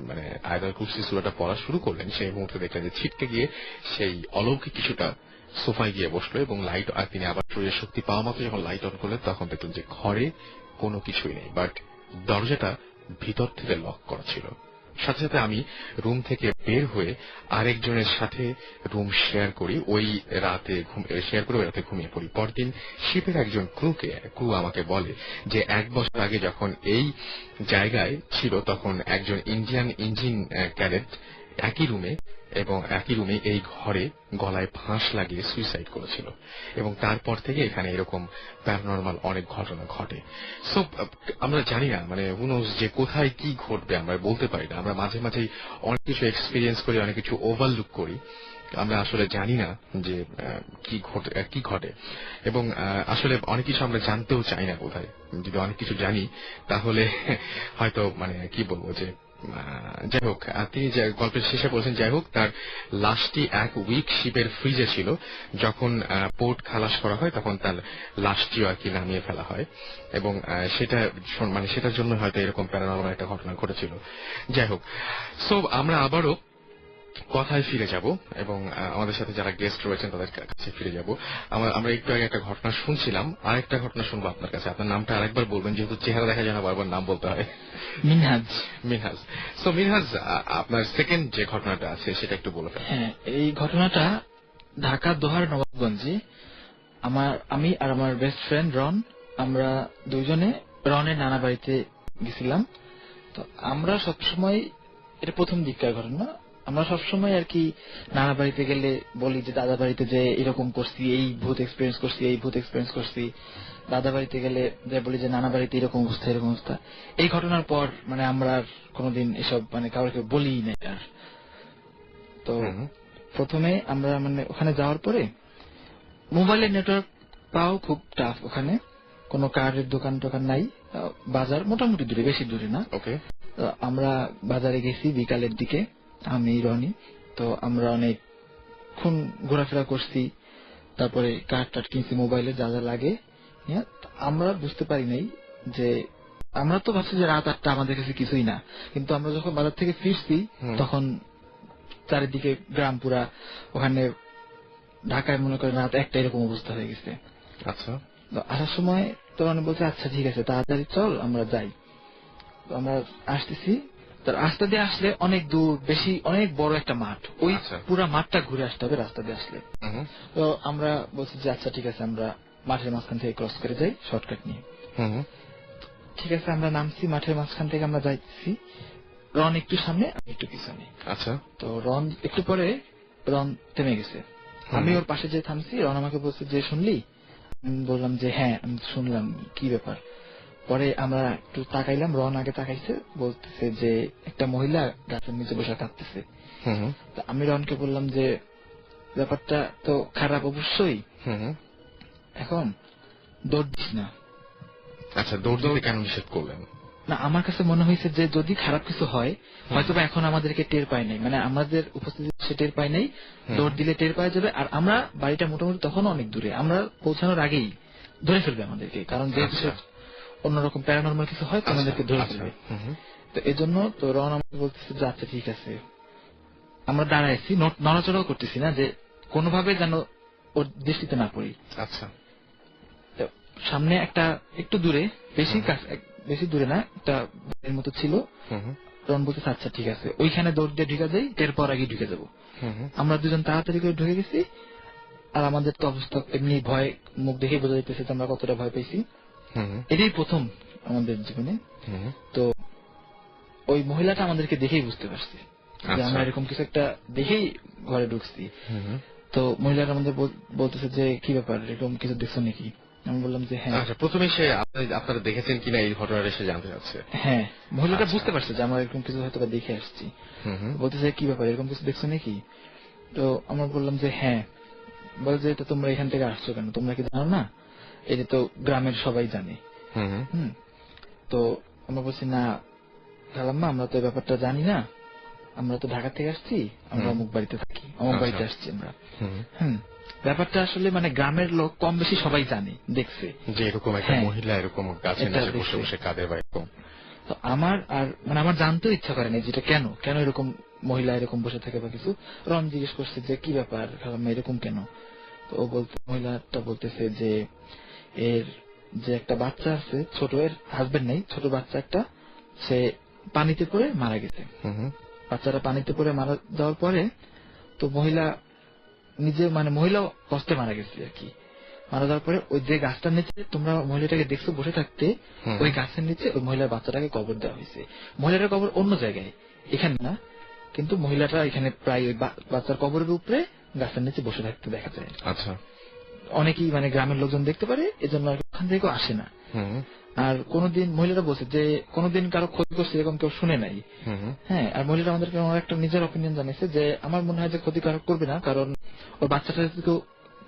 মানে আয়াতুল কুরসি সূরাটা পড়া শুরু করলেন, সেই মুহূর্তে দেখলেন যে ছিটকে গিয়ে সেই অলৌকিক কিছুটা সোফায় গিয়ে বসলো, এবং লাইট তিনি আবার শরীরের শক্তি পাওয়া মাত্র যখন লাইট অন করলেন তখন দেখলেন যে ঘরে কোনো কিছুই নেই, বাট দরজাটা ভিতর থেকে লক করা ছিল। সাথে সাথে আমি রুম থেকে বের হয়ে আরেকজনের সাথে রুম শেয়ার করি, ওই রাতে ঘুমিয়ে পড়ি। পরদিন শিপের একজন ক্রু আমাকে বলে যে 1 বছর আগে যখন এই জায়গায় ছিল তখন একজন ইন্ডিয়ান ইঞ্জিন ক্যাডেট একই রুমে এই ঘরে গলায় ফাঁস লাগিয়ে সুইসাইড করেছিল, এবং তারপর থেকে এখানে এরকম প্যারানরমাল অনেক ঘটনা ঘটে। সো আমরা জানি না, মানে হু নোজ যে কোথায় কি ঘটবে আমরা বলতে পারি না। আমরা মাঝে মাঝেই অনেক কিছু এক্সপিরিয়েন্স করি, অনেক কিছু ওভারলুক করি, আমরা আসলে জানি না যে কি ঘটে, এবং আসলে অনেক কিছু আমরা জানতেও চাই না কোথায়। যদি অনেক কিছু জানি তাহলে হয়তো মানে কি বলবো যে যাই হোক, তিনি গল্পের শেষে বলছেন যাই হোক তার লাশটি 1 উইক শিপের ফ্রিজে ছিল। যখন পোর্ট খালাস করা হয় তখন তার লাশটিও আর কি নামিয়ে ফেলা হয়, এবং সেটার জন্য হয়তো এরকম প্যারানরমাল একটা ঘটনা ঘটেছিল। যাই হোক, সো আমরা আবারও কথায় ফিরে যাব, এবং আমাদের সাথে যারা গেস্ট রয়েছেন তাদের কাছে ফিরে যাব। আমরা একটু আগে একটা ঘটনা শুনছিলাম, আরেকটা ঘটনা শুনবো আপনার কাছে। আপনার নামটা আরেকবার বলবেন, যেহেতু চেহারা দেখা যায় না, বারবার নাম বলতে হয়। মিনহাজ। সো মিনহাজ, আপনার সেকেন্ড যে ঘটনাটা আছে সেটা একটু বলে ফেলেন। হ্যাঁ, এই ঘটনাটা ঢাকা দোহার নবাবগঞ্জে। আমি আর আমার বেস্ট ফ্রেন্ড রন, আমরা দুইজনে রনের নানা বাড়িতে গেছিলাম। তো আমরা সবসময়, এটা প্রথম দিককার ঘটনা, আমরা সবসময় আর কি নানা বাড়িতে গেলে বলি যে দাদা বাড়িতে যে এরকম করছি, এই ভূত এক্সপিরিয়েন্স করছি। দাদা বাড়িতে গেলে যে বলি যে নানা বাড়িতে এরকম অবস্থা। এই ঘটনার পর মানে আমরা আর কোনোদিন এসব মানে কাউকে বলি নাই আর। তো প্রথমে আমরা মানে ওখানে যাওয়ার পরে মোবাইলের নেটওয়ার্ক পাও খুব টাফ, ওখানে কোনো কার্ডের দোকান টোকান নাই, বাজার মোটামুটি দূরে, বেশি দূরে না। আমরা বাজারে গেছি বিকালের দিকে, আমি রনি। তো আমরা অনেকক্ষণ ঘোরাফেরা করছি, তারপরে কার্ড টার্ড কিনছি, মোবাইলে যা যা লাগে। আমরা বুঝতে পারি নাই যে, আমরা তো ভাবছি যে রাত 8টা আমাদের কাছে কিছুই না, কিন্তু আমরা যখন বাজার থেকে ফিরছি তখন চারিদিকে গ্রাম পুরা, ওখানে ঢাকায় মনে করেন রাত 1টা এরকম অবস্থা হয়ে গেছে। আচ্ছা, আসার সময় তো মানে বলছে আচ্ছা ঠিক আছে তাড়াতাড়ি চল আমরা যাই। আমরা আসতেছি, তার রাস্তা দিয়ে আসলে অনেক দূর, বেশি অনেক বড় একটা মাঠ, ওই পুরা মাঠটা ঘুরে আসতে হবে রাস্তা দিয়ে আসলে। তো আমরা বলছি যে আচ্ছা ঠিক আছে আমরা মাঠের মাঝখান থেকে ক্রস করে যাই শর্টকাট নিয়ে। ঠিক আছে, আমরা নামছি মাঠের মাঝখান থেকে, আমরা যাইছি। রন একটু সামনে, আমি একটু পিছনে। আচ্ছা, তো রন একটু পরে রন থেমে গেছে, আমি ওর পাশে যে থামছি। রন আমাকে বলছে যে শুনলি? বললাম যে হ্যাঁ আমি শুনলাম, কি ব্যাপার? পরে আমরা একটু তাকাইলাম, রন আগে তাকাইছে, বলতেছে যে একটা মহিলা গাছের নিচে বসে কাঁদতেছে। আমি রনকে বললাম যে ব্যাপারটা তো খারাপ অবশ্যই, এখন দৌড় দিস না। আচ্ছা, দৌড় দিতে কেন নিষেধ করলেন? না, আমার কাছে মনে হয়েছে যে যদি খারাপ কিছু হয় হয়তো বা এখন আমাদেরকে টের পায় নাই, মানে আমাদের উপস্থিতি সে টের পায় নাই, দৌড় দিলে টের পাওয়া যাবে। আর আমরা বাড়িটা মোটামুটি তখন অনেক দূরে, আমরা পৌঁছানোর আগেই ধরে ফেলবে আমাদেরকে, কারণ যেহেতু অন্যরকম প্যারানরমাল কিছু হয় তো আমাদেরকে ধরে ফেলবে। তো এই জন্য তো রন আমাকে বলতেছে যে আচ্ছা ঠিক আছে। আমরা দাঁড়াইছি, নড়াচড়াও করতেছি না, যে কোনোভাবে যেন ওর দৃষ্টিতে না পড়ি। আচ্ছা, সামনে একটা একটু দূরে, বেশি দূরে না, একটা এর মতো ছিল। রন বলতেছে আচ্ছা ঠিক আছে, ওইখানে দৌড় দিয়ে ঢুকে যাই, এরপর আগে ঢুকে যাবো। আমরা দুজন তাড়াতাড়ি করে ঢুকে গেছি। আর আমাদের তো অবস্থা এমনি ভয়, মুখ দেখে বোঝা যাইতেছে আমরা কতটা ভয় পেয়েছি। এটাই প্রথম আমাদের জীবনে। তো ওই মহিলাটা আমাদেরকে দেখেই বুঝতে পারছে যে আমরা এরকম কিছু একটা দেখেই ঘরে ঢুকছি। তো মহিলাটা আমাদের বলতেছে যে কি ব্যাপার, এরকম কিছু দেখছো নাকি? আমি বললাম যে হ্যাঁ। আচ্ছা, প্রথমে সে আপনারা দেখেছেন কিনা এই ঘটনাটা সে জানতে চাচ্ছে। হ্যাঁ, মহিলাটা বুঝতে পারছে যে আমরা এরকম কিছু হয়তো দেখে আসছি। বলতেছে কি ব্যাপার, এরকম কিছু দেখছো নাকি? তো আমরা বললাম যে হ্যাঁ। বলে যে তোমরা এখান থেকে আসছো কেন, তোমরা কি জানো না এটা তো গ্রামের সবাই জানে। তো আমরা বলছি না খালাম্মা, আমরা তো এই ব্যাপারটা জানি না, আমরা তো ঢাকা থেকে আসছি, আমরা অমুক বাড়িতে থাকি, অমুক বাড়িতে আসছি আমরা। ব্যাপারটা আসলে মানে গ্রামের লোক কম বেশি সবাই জানে, দেখছে যে এরকম একটা মহিলা এরকম গাছের নিচে বসে বসে কাঁদে বা এরকম। তো আমার আর মানে আমার জানতেও ইচ্ছা করে না যেটা কেন কেন এরকম মহিলা এরকম বসে থাকে বা কিছু। রন জিজ্ঞেস করছে যে কি ব্যাপার খালাম্মা এরকম কেন? তো ও বলতে মহিলাটা বলতেছে যে এর যে একটা বাচ্চা আছে ছোট, এর হাজবেন্ড নেই, ছোট বাচ্চা একটা, সে পানিতে পড়ে মারা গেছে। বাচ্চাটা পানিতে পড়ে মারা যাওয়ার পরে তো মহিলা নিজে মানে মহিলা কষ্টে মারা গেছে আর কি। মারা যাওয়ার পরে ওই যে গাছটার নিচে তোমরা মহিলাটাকে দেখছো বসে থাকতে, ওই গাছের নিচে ওই মহিলার বাচ্চাটাকে কবর দেওয়া হয়েছে। মহিলাটার কবর অন্য জায়গায়, এখানে না, কিন্তু মহিলাটা এখানে প্রায় ওই বাচ্চার কবরের উপরে গাছের নিচে বসে থাকতে দেখা যায়। আচ্ছা, অনেকেই মানে গ্রামের লোকজন দেখতে পারে, এজন্য ওখান থেকে আসে না। আর কোনদিন মহিলারা বলছে যে কোনদিন কারো ক্ষতি করছে এরকম কেউ শুনে নাই। হ্যাঁ, আর মহিলারা আমাদেরকে একটা নিজের অপিনিয়ন জানিয়েছে যে আমার মনে হয় যে ক্ষতি কারো করবে না, কারণ ওর বাচ্চাটা কেউ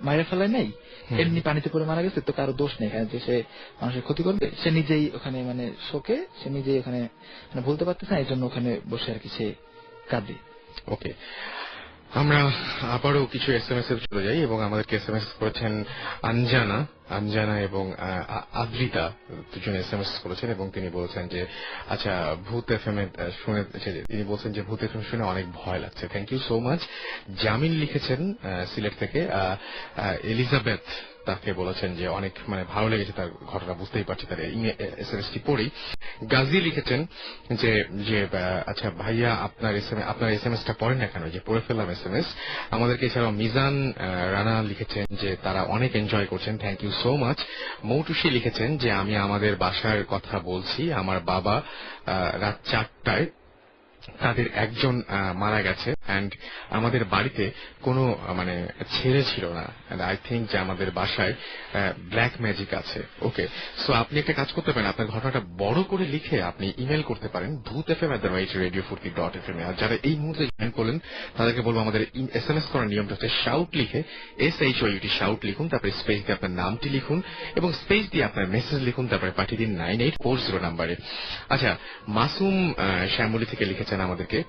মায়ের ফেলায় নাই, এমনি পানিতে পড়ে মারা গেছে, তো কারো দোষ নেই এখানে যে সে মানুষের ক্ষতি করবে। সে নিজেই ওখানে মানে শোকে, সে নিজেই ওখানে মানে বলতে পারতেছে না, এই জন্য ওখানে বসে আর কি সে কাঁদে। ওকে, আমরা আবারও কিছু SMS এ চলে যাই এবং আমাদেরকে SMS করেছেন আঞ্জানা এবং আদ্রিতা, দুজন SMS করেছেন এবং তিনি বলছেন যে আচ্ছা ভূত FM শুনে, তিনি বলছেন যে ভূত FM শুনে অনেক ভয় লাগছে। Thank you so much. Jamil লিখেছেন সিলেট থেকে, এলিজাবেথ তাকে বলেছেন যে অনেক মানে ভালো লেগেছে তার ঘটনা, বুঝতেই পারছি তার SMS-টি পড়েই। গাজী লিখেছেন যে যে আচ্ছা ভাইয়া আপনার SMS-টা পড়েন না কেন, যে পড়ে ফেললাম SMS। আমাদেরকে এছাড়াও মিজান রানা লিখেছেন যে তারা অনেক এনজয় করছেন, thank you so much. Moutushi লিখেছেন যে আমি আমাদের বাসার কথা বলছি, আমার বাবা রাত 4টায় তাদের একজন মারা গেছে এন্ড আমাদের বাড়িতে কোনো মানে ছেলে ছিল না, আই থিঙ্ক যে আমাদের বাসায় ব্ল্যাক ম্যাজিক আছে। ওকে, সো আপনি একটা কাজ করতে পারেন, আপনার ঘটনাটা বড় করে লিখে আপনি ইমেল করতে পারেন bhootfm@radiofurti.fm এ। আর যারা এই মুহূর্তে জয়েন করলেন তাদেরকে বলবো আমাদের SMS করার নিয়মটা হচ্ছে শাউট লিখে SHOUT শাউট লিখুন, তারপরে স্পেস দিয়ে আপনার নামটি লিখুন এবং স্পেস দিয়ে আপনার মেসেজ লিখুন, তারপরে পাঠিয়ে দিন 9840 নাম্বারে। আচ্ছা, মাসুম শ্যামলী থেকে লিখেছেন আমাদেরকে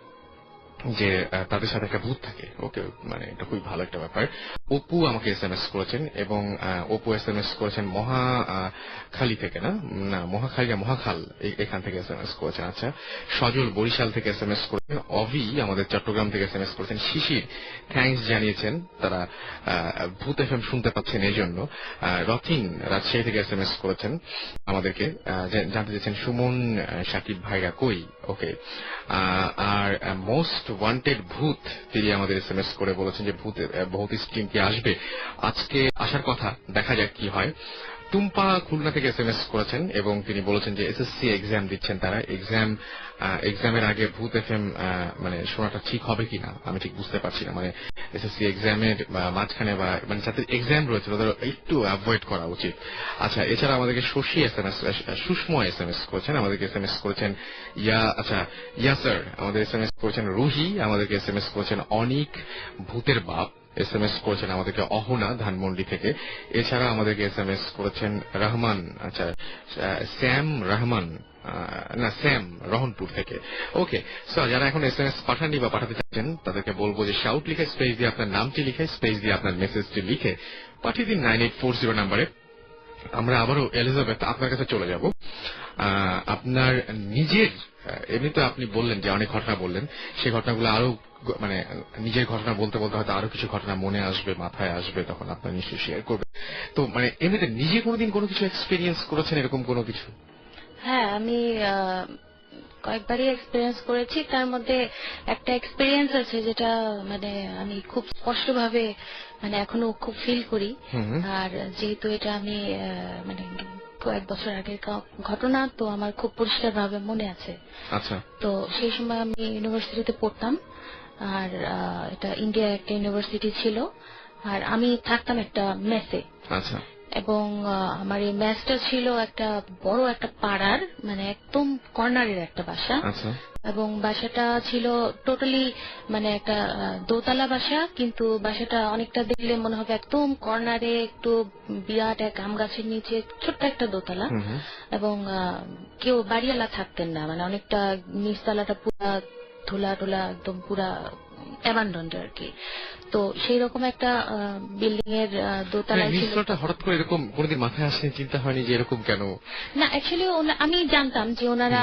যে তাদের সাথে একটা ভূত থাকে। ওকে, মানে এটা খুবই ভালো একটা ব্যাপার। অপু আমাকে SMS করেছেন এবং অপু SMS করেছেন মহাখালী থেকে, না মহাখাল এখান থেকে SMS করেছেন। আচ্ছা, সজল বরিশাল থেকে SMS করেছেন, অভি আমাদের চট্টগ্রাম থেকে SMS করেছেন, শিশির থ্যাঙ্কস জানিয়েছেন তারা ভূত FM শুনতে পাচ্ছেন এই জন্য। রথিন রাজশাহী থেকে SMS করেছেন আমাদেরকে, জানতে চেয়েছেন সুমন সাকিব ভাইরা কই। ওকে, আর মোস্ট ওয়ান্টেড ভূত তিনি আমাদের SMS করে বলেছেন যে ভূত স্ট্রিম কি আসবে, আজকে আসার কথা, দেখা যাক কি হয়। টুম্পা খুলনা থেকে SMS করেছেন এবং তিনি বলেছেন যে SSC এক্সাম দিচ্ছেন তারা, এক্সামের আগে ভূত FM মানে শোনাটা ঠিক হবে কিনা আমি ঠিক বুঝতে পারছি না, মানে SSC এক্সামের মাঝখানে বা মানে যাদের এক্সাম রয়েছে তাদের একটু অ্যাভয়েড করা উচিত। আচ্ছা, এছাড়া আমাদেরকে শশী সুষম SMS করেছেন, আমাদেরকে SMS করেছেন ইয়াসার, আমাদের SMS করেছেন রুহি, আমাদেরকে SMS করেছেন অনিক ভূতের বাপ, SMS করেছেন আমাদেরকে অহনা ধানমন্ডি থেকে। এছাড়া আমাদেরকে SMS করেছেন রহমান, আচ্ছা স্যাম রহমান, না স্যাম রহনপুর থেকে। ওকে, সো যারা এখন SMS পাঠাননি বা পাঠাতে চাচ্ছেন তাদেরকে বলবো যে শাউট লিখে স্পেস দিয়ে আপনার নামটি লিখে স্পেস দিয়ে আপনার মেসেজটি লিখে পাঠিয়ে দিন 9840 নাম্বারে। আমরা আবারও এলিজাবেথ আপনার কাছে চলে যাব। আপনার নিজের এমনি তো আপনি বললেন যে অনেক ঘটনা বললেন, সেই ঘটনাগুলো আরো মানে নিজের ঘটনা বলতে বলতে হয়তো আরো কিছু ঘটনা মনে আসবে, মাথায় আসবে, তখন আপনার নিশ্চয়ই শেয়ার করবেন। তো মানে এমনিতে নিজে কোনোদিন কোনো কিছু এক্সপিরিয়েন্স করেছেন এরকম কোনো কিছু? হ্যাঁ, আমি কয়েকবারই এক্সপিরিয়েন্স করেছি। তার মধ্যে একটা এক্সপিরিয়েন্স আছে যেটা মানে আমি খুব স্পষ্টভাবে মানে এখনো খুব ফিল করি। আর যেহেতু এটা আমি মানে কয়েক বছর আগের ঘটনা, তো আমার খুব পরিষ্কার ভাবে মনে আছে। আচ্ছা। তো সেই সময় আমি ইউনিভার্সিটিতে পড়তাম, আর এটা ইন্ডিয়া একটা ইউনিভার্সিটি ছিল, আর আমি থাকতাম একটা মেসে। আচ্ছা। এবং আমার এই মেসটা ছিল একটা বড় একটা পাড়ার, মানে একদম কর্নারের একটা বাসা। আচ্ছা। এবং বাসাটা ছিল টোটালি মানে একটা দোতলা বাসা, কিন্তু বাসাটা অনেকটা দেখলে মনে হবে একদম কর্নারে, একটু বিরাট এক আম গাছের নিচে ছোট্ট একটা দোতলা। এবং কেউ বাড়িওয়ালা থাকতেন না, মানে অনেকটা নিচতলাটা পুরা ধুলা টোলা একদম পুরা অ্যাবান্ডন্ড আর কি। তো সেই রকম একটা বিল্ডিং এর দোতলায় ছিল। হঠাৎ করে এরকম কোনদিন মাথায় আসেনি, চিন্তা হয়নি যে এরকম কেন? না, অ্যাকচুয়ালি আমি জানতাম যে ওনারা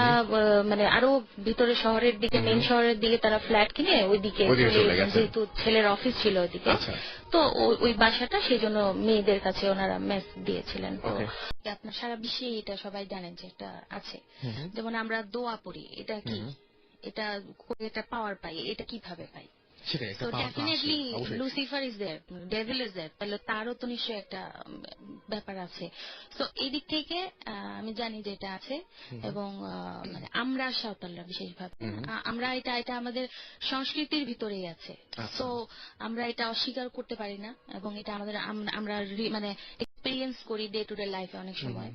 মানে আরো ভিতরে শহরের দিকে, মেইন শহরের দিকে তারা ফ্ল্যাট কিনে ওইদিকে, যেহেতু ছেলের অফিস ছিল ওইদিকে, তো ওই বাসাটা সেই জন্য মেয়েদের কাছে ওনারা মেস দিয়েছিলেন। তো আপনার সারা বিশ্বে এটা সবাই জানেন যে এটা আছে। যেমন আমরা দোয়া পড়ি, এটা কি, এটা করে একটা পাওয়ার পাই, এটা কিভাবে পাই? So definitely Lucifer is there, devil is there, তাহলে তারও তো নিশ্চয়ই একটা ব্যাপার আছে। তো এই দিক থেকে আমি জানি যে এটা আছে। এবং মানে আমরা সাঁওতালরা বিশেষভাবে আমরা এটা আমাদের সংস্কৃতির ভিতরেই আছে। তো আমরা এটা অস্বীকার করতে পারি না, এবং এটা আমাদের আমরা মানে এক্সপেরিয়েন্স করি ডে টু ডে লাইফে অনেক সময়।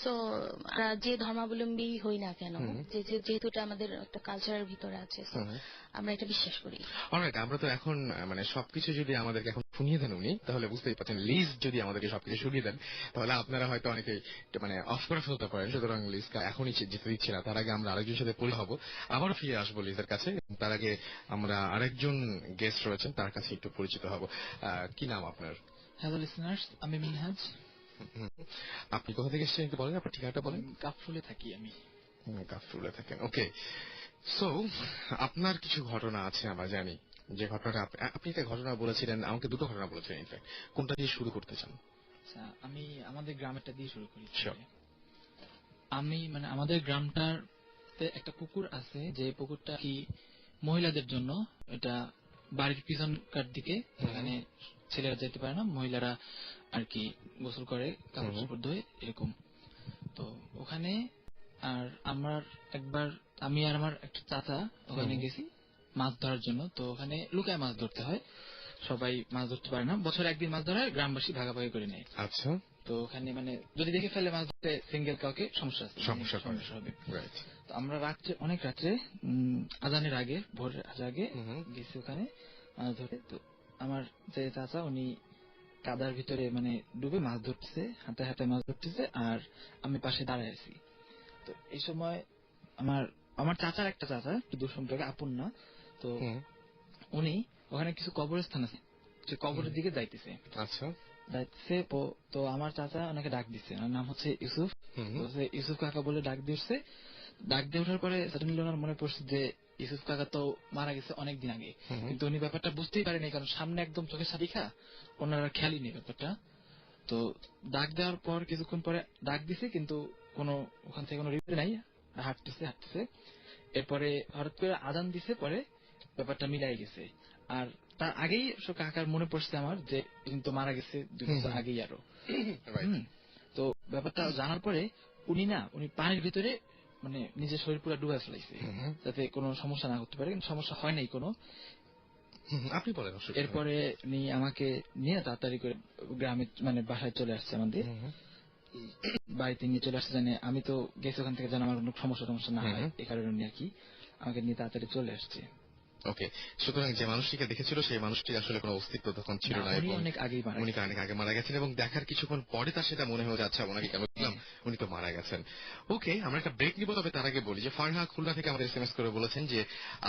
সো যে ধর্মাবলম্বী হই না কেন, যেহেতু এটা আমাদের একটা কালচারের ভিতরে আছে, আমরা এটা বিশ্বাস করি। অলরাইট, আমরা তো এখন মানে সবকিছু যদি আমাদেরকে এখন শুনিয়ে দেন উনি, তাহলে বুঝতেই পারছেন লিজ যদি আমাদেরকে সবকিছু শুনিয়ে দেন, তাহলে আপনারা হয়তো অনেকেই মানে অফ করে ফেলতে পারেন। সুতরাং লিজকে এখনই যেতে দিচ্ছি না, তার আগে আমরা আরেকজনের সাথে পরিচয় হবো, আবার ফিরে আসবো লিজের কাছে। তার আগে আমরা আরেকজন গেস্ট রয়েছেন, তার কাছে একটু পরিচিত হব। কি নাম আপনার? হ্যালো লিসনার্স, আমি মিনহাজ। আপনি কোথা থেকে এসেছেন একটু বলেন, আপনার ঠিকানাটা বলেন। কাফরুলে থাকি আমি। কাফরুলে থাকেন, ওকে। সো আপনার কিছু ঘটনা আছে আমরা জানি, যে ঘটনাটা আপনি একটা ঘটনা বলেছিলেন, আমাকে দুটো ঘটনা বলেছিলেন। ইনফ্যাক্ট কোনটা দিয়ে শুরু করতে চান? আচ্ছা, আমি আমাদের গ্রামেরটা দিয়ে শুরু করি। আমি মানে আমাদের গ্রামটাতে একটা পুকুর আছে, যে পুকুরটা কি মহিলাদের জন্য, এটা বাড়ির পিছনকার দিকে, এখানে ছেলেরা যেতে পারে না, মহিলারা আর কি গোসল করে, কাপড় চোপড় ধোয় এরকম। তো ওখানে আর আমার একবার আমি আর আমার একটা চাচা ওখানে গেছি মাছ ধরার জন্য। তো ওখানে লুকায় মাছ ধরতে হয়, সবাই মাছ ধরতে পারে না, বছরে একদিন মাছ ধরা হয়, গ্রামবাসী ভাগাভাগি করে নেয়। আচ্ছা। তো ওখানে মানে যদি দেখে ফেলে মাছ ধরতে সিঙ্গেল কাউকে সমস্যা হবে। তো আমরা রাত্রে, অনেক রাত্রে আজানের আগে, ভোরের আগে গেছি ওখানে মাছ ধরে। তো আমার যে চাচা উনি কাদার ভিতরে মানে ডুবে মাছ ধরতেছে, হাতে হাতে মাছ ধরতেছে, আর আমি পাশে দাঁড়ায় আছি। তো এই সময় আমার চাচার একটা চাচা, একটু দূর সম্পর্কে, আপন না, তো উনি ওখানে কিছু কবরস্থান আছে, যে কবরের দিকে যাইতেছে। আচ্ছা। যাইতেছে, তো আমার চাচা ওনাকে ডাক দিচ্ছে, ওনার নাম হচ্ছে ইউসুফ। ইউসুফ কাকা বলে ডাক দিচ্ছে। ডাক দিয়ে ওঠার পরে সাডেনলি ওনার মনে পড়ছে যে ইউসুফ কাকা তো মারা গেছে অনেকদিন আগে, কিন্তু উনি ব্যাপারটা বুঝতেই পারেনি, কারণ সামনে একদম চোখের সাথে দেখা, ওনারা খেয়ালই নেই ব্যাপারটা। তো ডাক দেওয়ার পর কিছুক্ষণ পরে ডাক দিছে, কিন্তু ওখান থেকে কোনো রিপ্লাই নাই, হাঁটতেছে। এরপরে হঠাৎ করে আজান দিছে, পরে ব্যাপারটা মিলাই গেছে। আর তার আগেই কাকার মনে পড়ছে আমার যে কিন্তু মারা গেছে 2 বছর আগেই আরো। তো ব্যাপারটা জানার পরে উনি পানির ভিতরে মানে নিজের শরীর পুরো ডুবে ফেলাইছে, যাতে কোনো সমস্যা না করতে পারে, কিন্তু সমস্যা হয় নাই কোনো। আপনি বলেন। এরপরে আমাকে নিয়ে তাড়াতাড়ি করে গ্রামে মানে বাসায় চলে আসছে, আমাদের বাড়িতে নিয়ে চলে আসছে, জানে আমি তো গেছি ওখান থেকে, যেন আমার কোনো সমস্যা না হয়, এই কারণে আর কি আমাকে নিয়ে তাড়াতাড়ি চলে আসছে। ওকে, সুতরাং যে মানুষটিকে দেখেছিল সেই মানুষটি আসলে কোনো অস্তিত্ব তখন ছিল না, এবং অনেক আগে মারা গেছেন, এবং দেখার কিছুক্ষণ পরে তার সেটা মনে হয়ে যাচ্ছে ওনাকে কেন দেখলাম, উনি তো মারা গেছেন। ওকে, আমরা একটা ব্রেক নিব, তবে তার আগে বলি যে ফারহা খুলনা থেকে আমাদের এসএমএস করে বলেছেন যে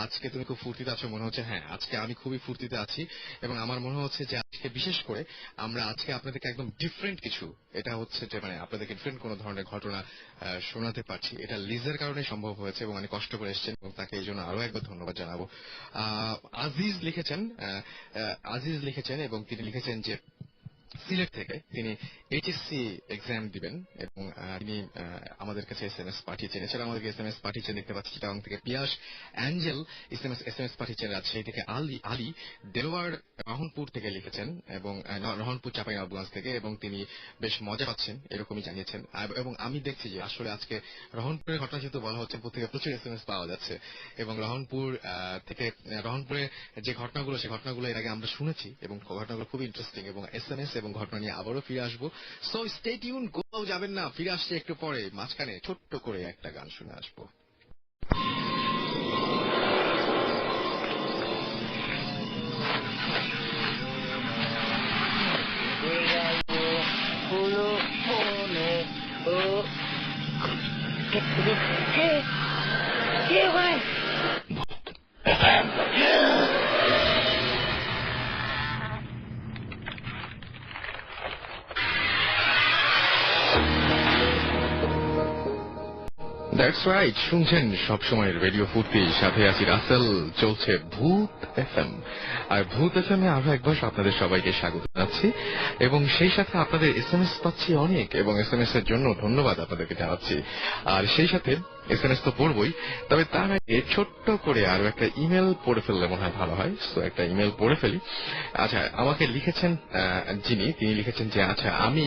আজকে তুমি খুব ফুর্তিতে আছো মনে হচ্ছে। হ্যাঁ, আজকে আমি খুবই ফুর্তিতে আছি, এবং আমার মনে হচ্ছে যে আজকে বিশেষ করে আমরা আজকে আপনাদেরকে একদম ডিফারেন্ট কিছু, এটা হচ্ছে যে মানে আপনাদেরকে ডিফারেন্ট কোনো ধরনের ঘটনা শোনাতে পারছি। এটা লিজের কারণে সম্ভব হয়েছে, এবং অনেক কষ্ট করে এসেছেন, এবং তাকে এই জন্য আরো একবার ধন্যবাদ জানাবো। আজিজ লিখেছেন এবং তিনি লিখেছেন যে সিলেট থেকে। তিনি এইচএসসি এক্সাম দিবেন এবং তিনি আমাদের কাছে এসএমএস পাঠিয়েছেন। এছাড়া আমাদেরকে এসএমএস পাঠিয়েছেন দেখতে পাচ্ছি চিটাগং থেকে পিয়াস অ্যাঞ্জেল এসএমএস পাঠিয়েছেন রাজশাহী থেকে আলী দেলোয়ার রহনপুর থেকে লিখেছেন এবং রহনপুর চাঁপাইনবাবগঞ্জ থেকে, এবং তিনি বেশ মজা পাচ্ছেন এরকমই জানিয়েছেন। এবং আমি দেখছি যে আসলে আজকে রহনপুরের ঘটনা যেহেতু বলা হচ্ছে থেকে প্রচুর এসএমএস পাওয়া যাচ্ছে এবং রহনপুরে যে ঘটনাগুলো সেই ঘটনাগুলো এর আগে আমরা শুনেছি এবং ঘটনাগুলো খুব ইন্টারেস্টিং এবং এসএমএস এবং ঘটনা নিয়ে আবারও ফিরে আসবো। সো স্টে টিউন, কোথাও যাবেন না, ফিরে আসছে একটু পরে। মাঝখানে ছোট্ট করে একটা গান শুনে আসবো। ¿Qué, güey? দ্যাটস রাইট, শুনছেন সবসময় রেডিও ফুর্তি, সাথে আছি রাসেল। চলছে ভূত এফএম, আর ভূত এফএম এ আরো একবার আপনাদের সবাইকে স্বাগত জানাচ্ছি এবং সেই সাথে আপনাদের এসএমএস পাচ্ছি অনেক এবং এসএমএস এর জন্য ধন্যবাদ আপনাদেরকে জানাচ্ছি। আর সেই সাথে এসএমএস তো পড়বই, তবে তার আগে ছোট্ট করে আরো একটা ইমেল পড়ে ফেললে মনে হয় ভালো হয়। তো একটা ইমেল পড়ে ফেলি। আচ্ছা, আমাকে লিখেছেন তিনি লিখেছেন যে আচ্ছা, আমি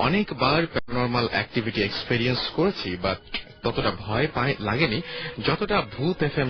অনেকবার প্যারানরমাল অ্যাক্টিভিটি এক্সপেরিয়েন্স করেছি, বাট ততটা ভয় লাগেনি যতটা ভূত এফএম